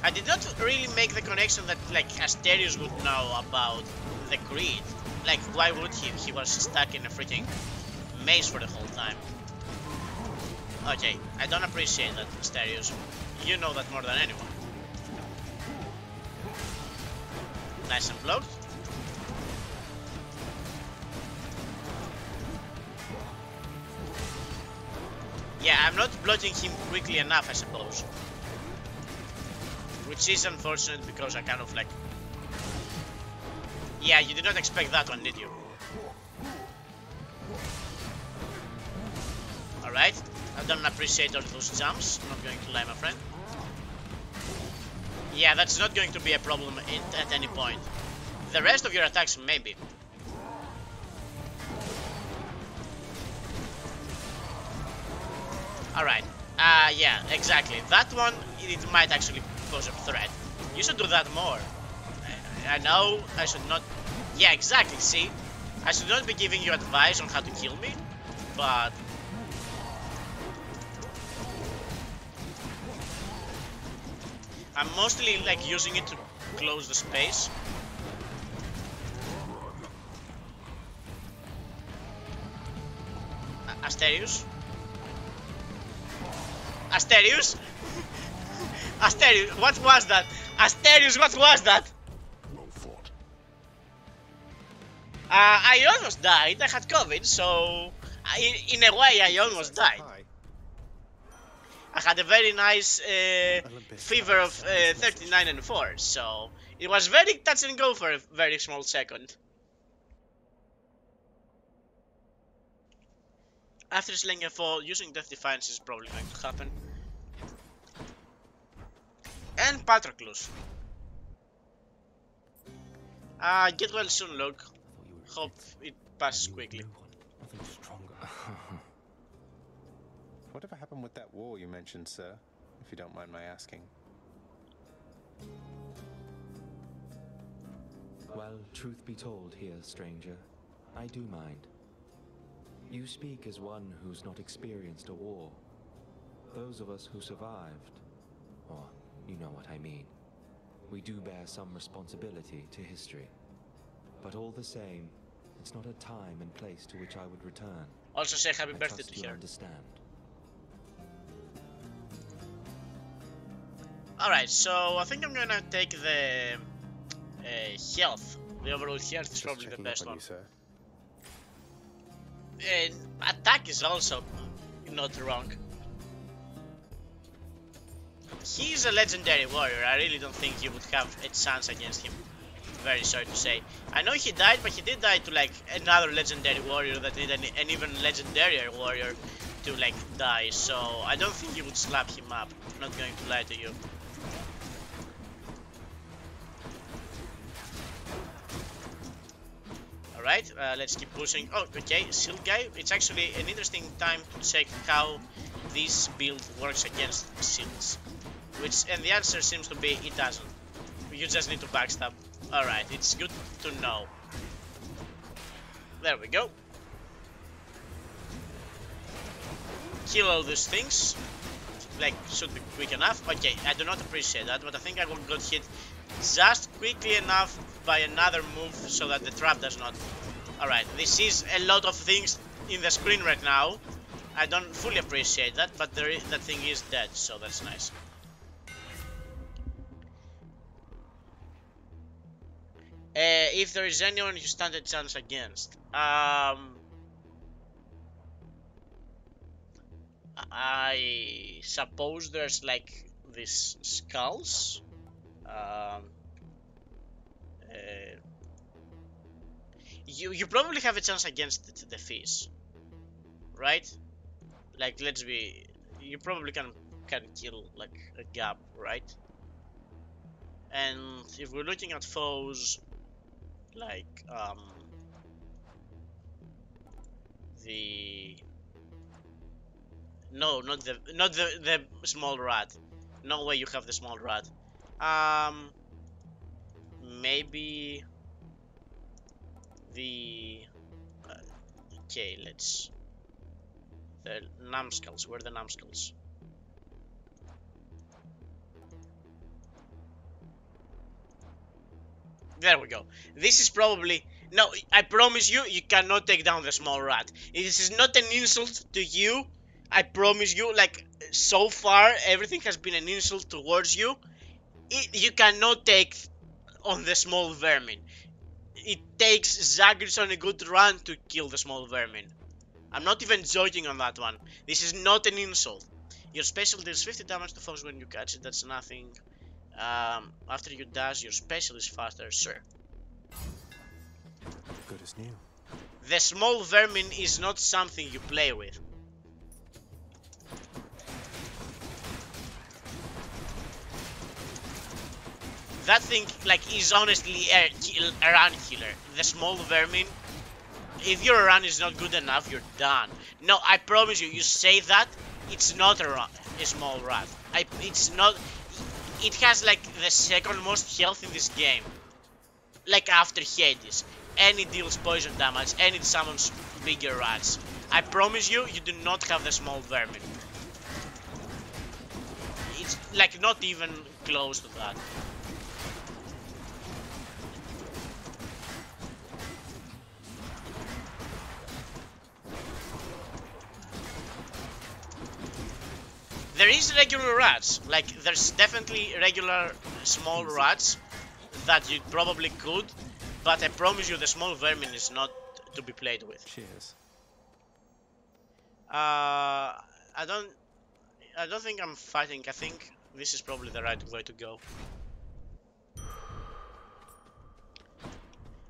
I did not really make the connection that like Asterios would know about the Creed. Like, why would he? He was stuck in a freaking maze for the whole time. Okay, I don't appreciate that, Asterios. You know that more than anyone. Nice and blocked. Yeah, I'm not blocking him quickly enough, I suppose. Which is unfortunate because I kind of like... Yeah, you did not expect that one, did you? Alright, I don't appreciate all those jumps, I'm not going to lie, my friend. Yeah, that's not going to be a problem at any point. The rest of your attacks, maybe. Alright, yeah, exactly. That one, it might actually pose a threat. You should do that more. I know I should not... Yeah, exactly, see? I should not be giving you advice on how to kill me, but... I'm mostly like using it to close the space. Asterius? Asterius? Asterius, what was that? Asterius, what was that? Well fought. I almost died. I had COVID, so in a way I almost died. I had a very nice fever of 39 and 4, so it was very touch and go for a very small second. After slaying a foe, using Death Defiance is probably going to happen. And Patroclus. Get well soon, Luke. Hope it passes quickly. Nothing stronger. Whatever happened with that war you mentioned, sir? If you don't mind my asking. Well, truth be told here, stranger, I do mind. You speak as one who's not experienced a war. Those of us who survived, or you know what I mean, we do bear some responsibility to history. But all the same, it's not a time and place to which I would return. Also say happy birthday to her. Understand. Alright, so I think I'm gonna take the health. The overall health is probably the best one. And attack is also not wrong. He's a legendary warrior. I really don't think you would have a chance against him. Very sorry to say. I know he died, but he did die to like another legendary warrior that needed an even legendarier warrior to like die. So I don't think you would slap him up. I'm not going to lie to you. Alright, let's keep pushing. Oh, okay, Shield Guy. It's actually an interesting time to check how this build works against shields. And the answer seems to be it doesn't. You just need to backstab. Alright, it's good to know. There we go. Kill all these things. Like, should be quick enough. Okay, I do not appreciate that, but I think I got hit just quickly enough by another move so that the trap does not. Alright, this is a lot of things in the screen right now. I don't fully appreciate that, but that thing is dead, so that's nice. If there is anyone you stand a chance against, I suppose there's like these skulls. You probably have a chance against the fish, right? Like, let's be, you probably can kill like a gap, right? And if we're looking at foes, like not the small rat. No way you have the small rat. Maybe the okay, let's the numbskulls. Where are the numbskulls? There we go. This is probably... No, I promise you, you cannot take down the small rat. This is not an insult to you. I promise you, like, so far, everything has been an insult towards you. You cannot take on the small vermin. It takes Zagreus on a good run to kill the small vermin. I'm not even joking on that one. This is not an insult. Your special deals 50 damage to foes when you catch it, that's nothing. After you dash, your special is faster, sure. Good as new. The small vermin is not something you play with. That thing, like, is honestly a run killer. The small vermin, if your run is not good enough, you're done. No, I promise you, you say that, it's not a small rat. It's not. It has like the second most health in this game. Like after Hades. And it deals poison damage, and it summons bigger rats. I promise you, you do not have the small vermin. It's like not even close to that. There is regular rats, like there's definitely regular small rats that you probably could, but I promise you the small vermin is not to be played with. Cheers. I don't think I'm fighting. I think this is probably the right way to go.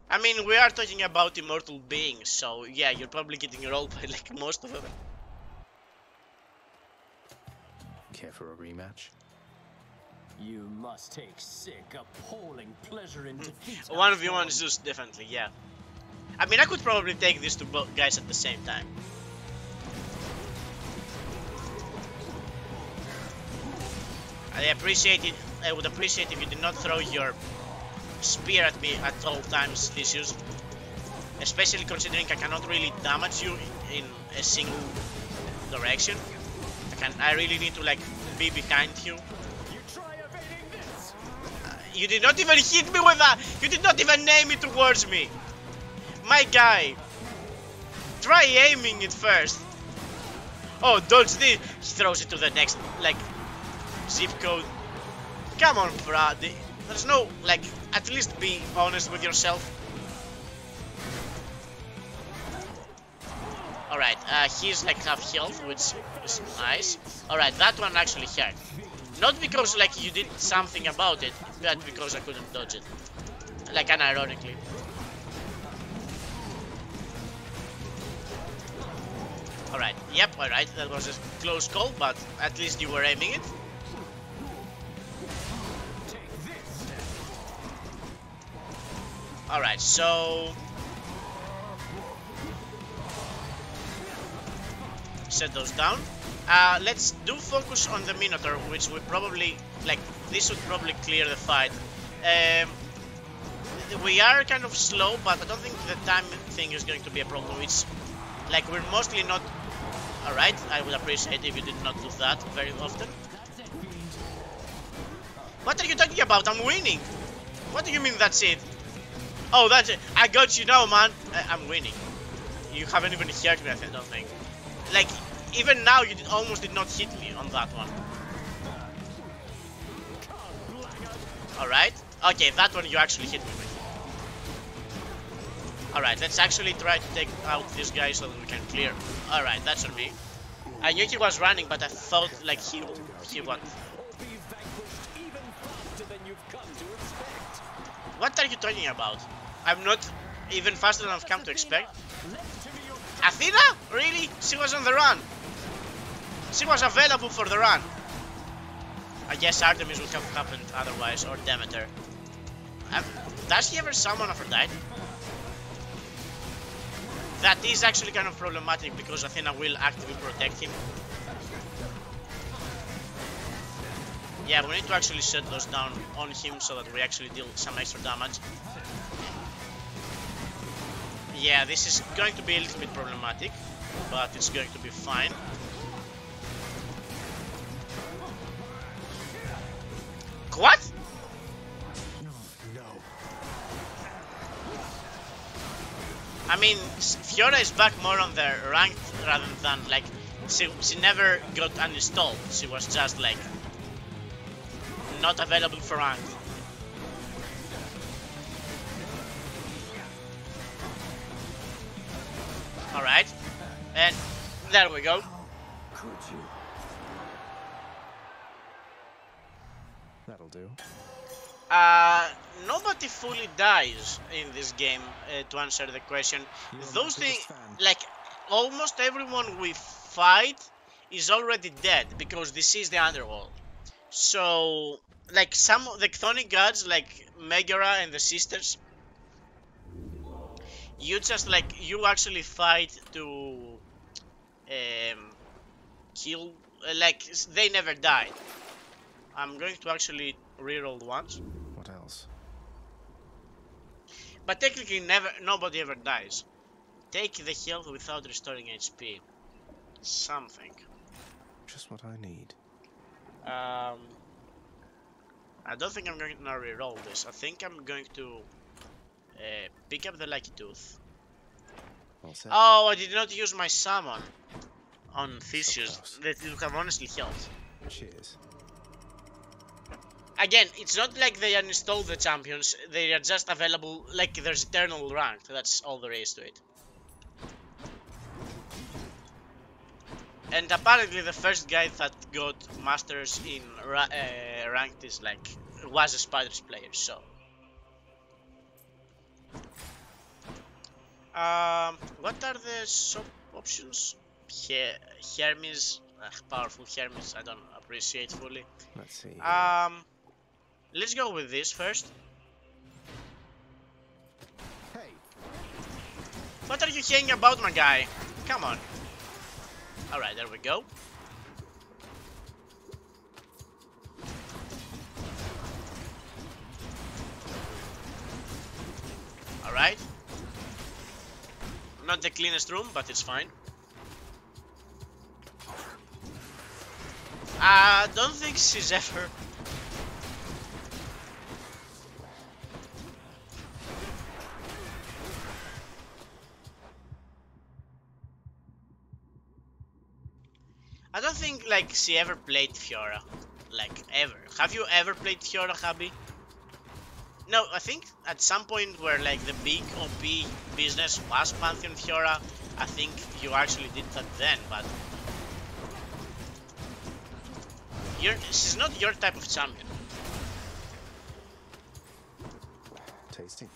I mean, we are talking about immortal beings, so yeah, you're probably getting rolled by like most of them. Care for a rematch? You must take sick, appalling pleasure in defeat. 1v1 Zeus, definitely, yeah. I mean, I could probably take these two guys at the same time. I would appreciate if you did not throw your spear at me at all times, Theseus. Especially considering I cannot really damage you in a single direction. I really need to like be behind you. You did not even hit me with that. You did not even aim it towards me. My guy. Try aiming it first. Oh, dodge this. He throws it to the next like zip code. Come on, Brad. There's no like. At least be honest with yourself. Alright, he's like half health, which is nice. Alright, that one actually hurt. Not because like you did something about it, but because I couldn't dodge it. Like unironically. Alright, yep, alright, that was a close call, but at least you were aiming it. Alright, so... set those down. Let's do focus on the Minotaur, which we probably, like, this would probably clear the fight. We are kind of slow, but I don't think the time thing is going to be a problem. It's, like, we're mostly not... Alright, I would appreciate if you did not do that very often. What are you talking about? I'm winning! What do you mean that's it? Oh, that's it. I got you now, man. I'm winning. You haven't even hurt me, I don't think. Like, even now, you almost did not hit me on that one. Alright. Okay, that one you actually hit me with. Alright, let's actually try to take out this guy so that we can clear. Alright, that's on me. I knew he was running, but I thought, like, he won. What are you talking about? I'm not even faster than I've come to expect. Athena? Really? She was on the run. She was available for the run. I guess Artemis would have happened otherwise, or Demeter. Does he ever summon Aphrodite? That is actually kind of problematic because Athena will actively protect him. Yeah, we need to actually set those down on him so that we actually deal some extra damage. Yeah, this is going to be a little bit problematic, but it's going to be fine. What? No. I mean, Fiora is back more on the ranked rather than like she never got uninstalled. She was just like not available for ranked. Alright. And there we go. Could you? That'll do. Nobody fully dies in this game, to answer the question. Those things, like, almost everyone we fight is already dead, because this is the underworld. So, like, some of the chthonic gods, like Megara and the sisters, you just, like, you actually fight to kill, like, they never died. I'm going to actually reroll once. What else? But technically, nobody ever dies. Take the health without restoring HP. Something. Just what I need. I don't think I'm going to reroll this. I think I'm going to pick up the Lucky Tooth. Oh, I did not use my summon on Theseus. That would have honestly helped. Cheers. Again, it's not like they uninstalled the champions, they are just available, like there's eternal rank, that's all there is to it. And apparently the first guy that got masters in ranked is like, was a Spiders player, so. What are the shop options? Hermes, powerful Hermes, I don't appreciate fully. Let's see. Let's go with this first. Hey. What are you hanging about, my guy? Come on. Alright, there we go. Alright. Not the cleanest room, but it's fine. I don't think she's ever... I don't think, like, she ever played Fiora. Like, ever. Have you ever played Fiora, Habi? No, I think at some point where, like, the big OP business was Pantheon Fiora, I think you actually did that then, but... she's not your type of champion. Tasty.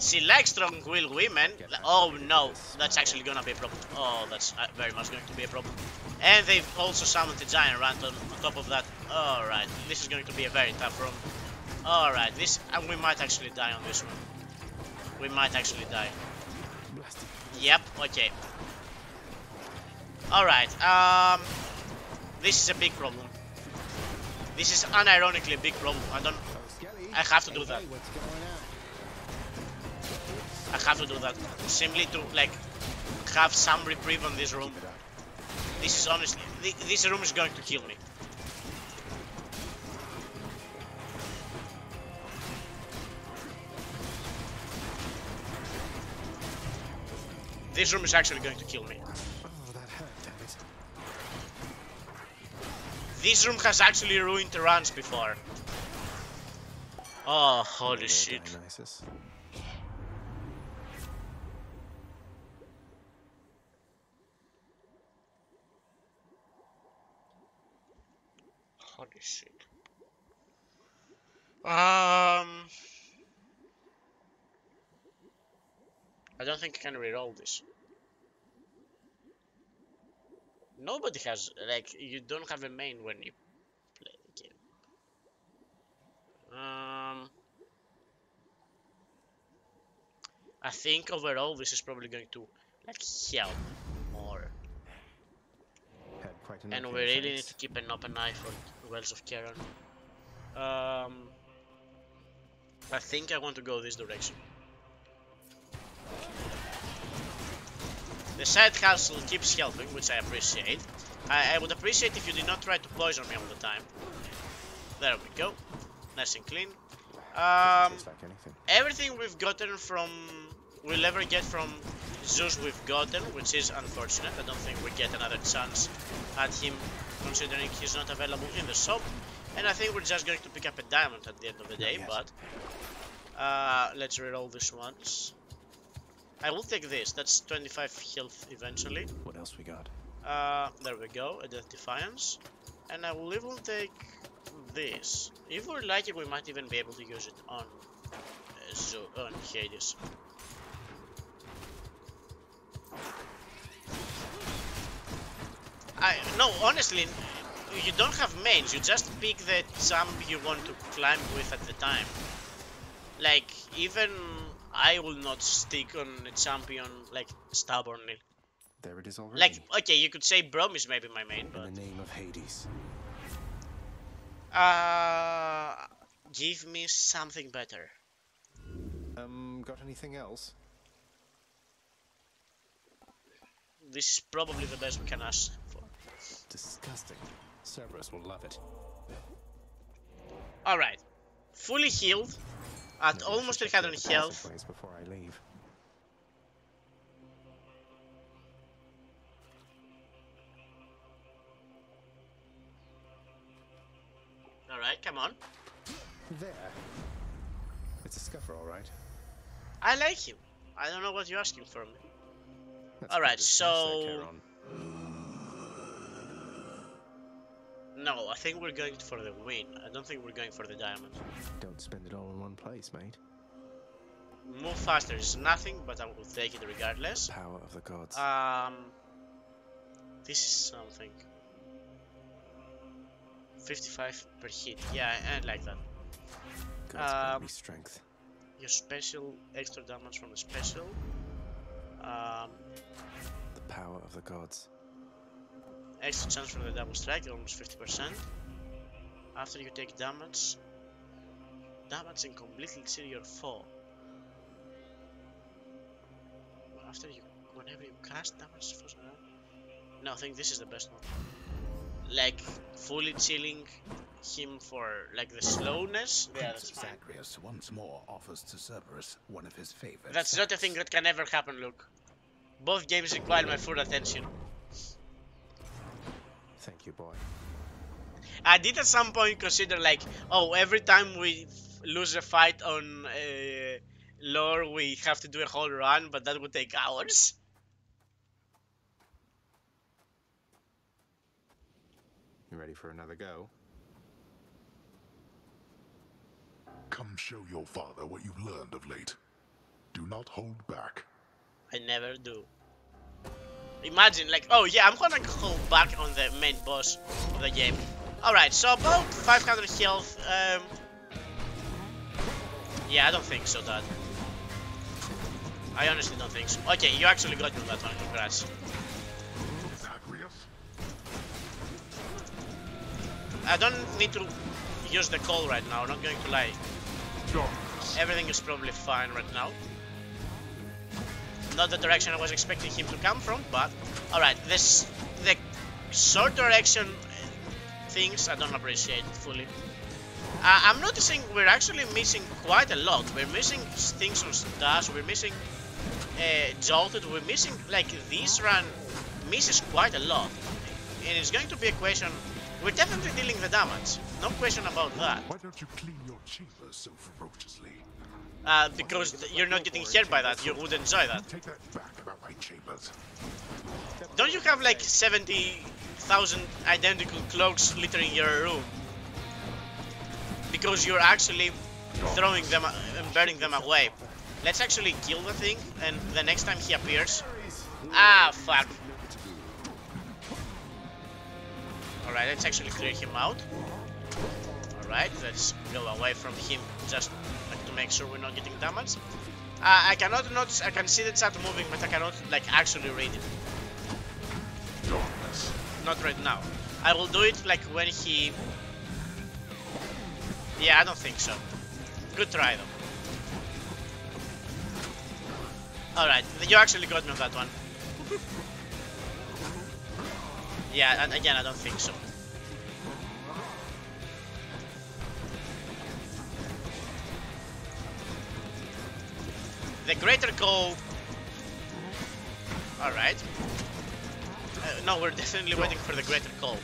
She likes strong-willed women. Oh no, that's actually gonna be a problem. Oh, that's very much going to be a problem. And they've also summoned a giant rat on top of that. Alright, this is going to be a very tough room. Alright, we might actually die on this one. We might actually die. Yep, okay. Alright, this is a big problem. This is unironically a big problem. I have to do that. I have to do that. Simply to, like, have some reprieve on this room. This is honestly... This room is going to kill me. This room is actually going to kill me. Oh, that hurt, damn it. This room has actually ruined the runs before. Oh, holy shit. Dionysus. Holy shit. I don't think I can reroll this. Nobody has, like, you don't have a main when you play the game. I think overall this is probably going to, like, help more. And we really need to keep an open eye for Wells of Charon. I think I want to go this direction. The side hustle keeps helping, which I appreciate. I would appreciate if you did not try to poison me all the time. There we go. Nice and clean. Everything we've gotten from... we'll ever get from Zeus we've gotten, which is unfortunate. I don't think we get another chance at him, considering he's not available in the shop. And I think we're just going to pick up a diamond at the end of the day, but... let's reroll this once. I will take this. That's 25 health eventually. What else we got? There we go. A Death Defiance. And I will even take this. If we're lucky, we might even be able to use it on on Hades. No, honestly, you don't have mains. You just pick the jump you want to climb with at the time. Like, even I will not stick on a champion like stubbornly. There it is already. Like, okay, you could say Braum is maybe my main, but in the name of Hades. Give me something better. Got anything else? This is probably the best we can ask for. Disgusting. Cerberus will love it. Alright. Fully healed. At almost 300 health. Before I leave. Alright, come on. There. It's a scuffer, alright. I like him. I don't know what you're asking from me. Alright, so... No, I think we're going for the win. I don't think we're going for the diamond. Don't spend it all in one place, mate. Move faster is nothing, but I will take it regardless. Power of the gods. This is something. 55 per hit. Yeah, I like that. Gods grant me strength. Your special, extra damage from the special. The power of the gods. Extra chance from the double strike, almost 50%. After you take damage, damage and completely kill your foe. After you, whenever you cast damage, no, I think this is the best one. Like fully chilling him for like the slowness. Yeah, that's fine. Zagreus once more offers to Cerberus one of his favorites. That's not a thing that can ever happen, Luke. Both games require my full attention. Thank you, boy. I did at some point consider like, oh, every time we lose a fight on lore, we have to do a whole run, but that would take hours. You ready for another go? Come show your father what you've learned of late. Do not hold back. I never do. Imagine, like, oh yeah, I'm gonna hold back on the main boss of the game. Alright, so about 500 health. Yeah, I don't think so, Dad. I honestly don't think so. Okay, you actually got me on that one. Congrats. I don't need to use the call right now, I'm not going to lie. Everything is probably fine right now. Not the direction I was expecting him to come from, but... Alright, the short direction things I don't appreciate fully. I'm noticing we're actually missing quite a lot. We're missing things on Dash, we're missing Jolted, we're missing... Like, this run misses quite a lot. And it's going to be a question... We're definitely dealing the damage, no question about that. Why don't you clean your chambers so ferociously? Because you're not getting hurt by that, you would enjoy that. Take that back about my chambers. Don't you have like 70,000 identical cloaks littering your room? Because you're actually throwing them and burning them away. Let's actually kill the thing, and the next time he appears... Ah, fuck. Alright, let's actually clear him out. Alright, let's go away from him just like, to make sure we're not getting damaged. I cannot notice, I can see the chat moving, but I cannot like actually read it. Not right now. I will do it like when he... Yeah, I don't think so. Good try though. Alright, you actually got me on that one. Yeah, and again, I don't think so. The Greater Call... Alright. No, we're definitely waiting for the Greater Call.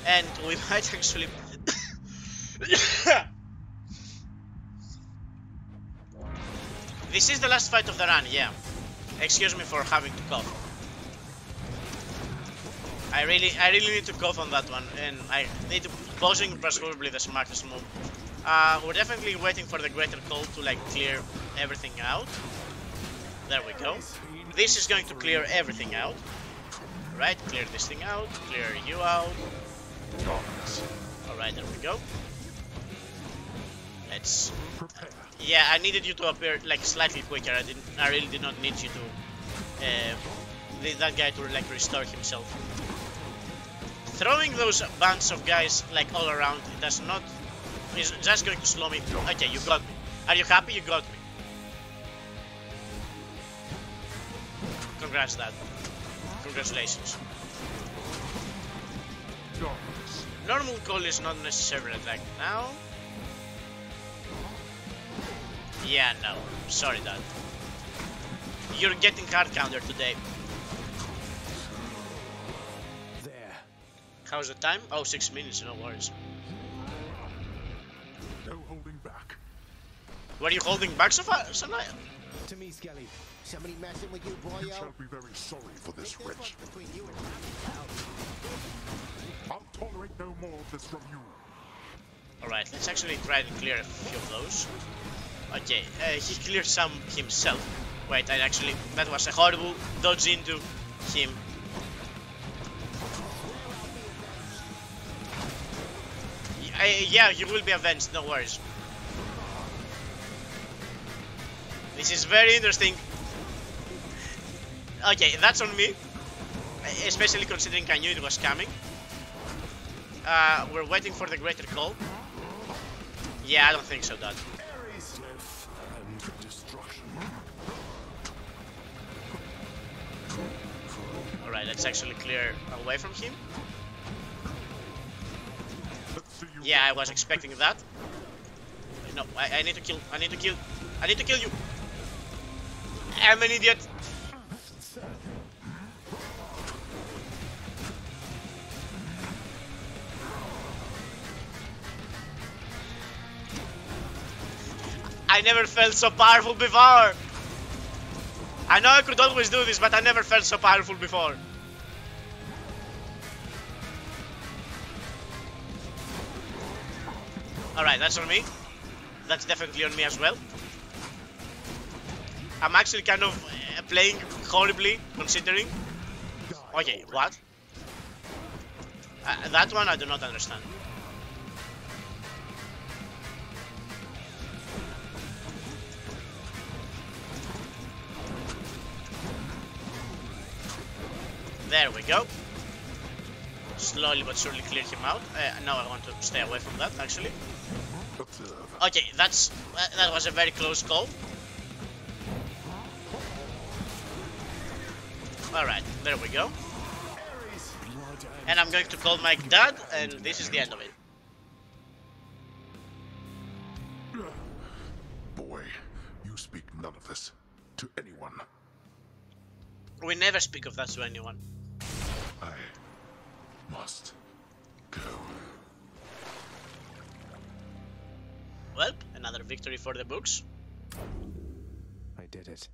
And we might actually... This is the last fight of the run, yeah. Excuse me for having to cough. I really need to cough on that one, and I need to pausing is probably the smartest move. We're definitely waiting for the greater call to like clear everything out. There we go. This is going to clear everything out. Right, clear this thing out, clear you out. Alright, there we go. Let's... Yeah, I needed you to appear like slightly quicker. I really did not need you to... that guy to like restore himself. Throwing those bunch of guys like all around, it does not... It's just going to slow me. Okay, you got me. Are you happy? You got me. Congrats, Dad. Congratulations. Normal call is not necessarily attack now. Yeah, no. Sorry, Dad. You're getting hard counter today. There. How's the time? Oh, 6 minutes, no worries. No holding back. Were you holding back so far, Sanaya? To me, Skelly. Somebody messing with you, boyo? You shall be very sorry for this, wretch. I'll tolerate no more of this from you. Alright, let's actually try to clear a few of those. Okay, he cleared some himself. Wait, that was a horrible dodge into him. Yeah, you will be avenged, no worries. This is very interesting. Okay, that's on me. Especially considering I knew it was coming. We're waiting for the greater call. Yeah, I don't think so, Dad. Alright, let's actually clear away from him. Yeah, I was expecting that. No, I need to kill. I need to kill you. I'm an idiot. I never felt so powerful before. I know I could always do this, but I never felt so powerful before. Alright, that's on me. That's definitely on me as well. I'm actually kind of playing horribly, considering. Okay, what? That one I do not understand. There we go. Slowly but surely clear him out. Now I want to stay away from that, actually. Okay, that was a very close call. Alright, there we go. And I'm going to call my dad, and this is the end of it. Boy, you speak none of this to anyone. We never speak of that to anyone. I must go. Well, another victory for the books. I did it.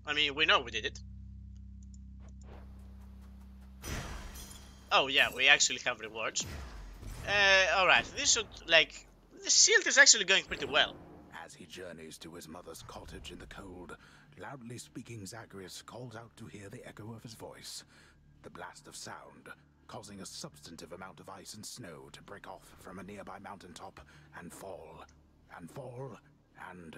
I mean, we know we did it. Oh yeah, we actually have rewards. Alright, this should, like... The shield is actually going pretty well. As he journeys to his mother's cottage in the cold, loudly speaking Zagreus calls out to hear the echo of his voice. The blast of sound, causing a substantive amount of ice and snow to break off from a nearby mountaintop and fall, and fall, and...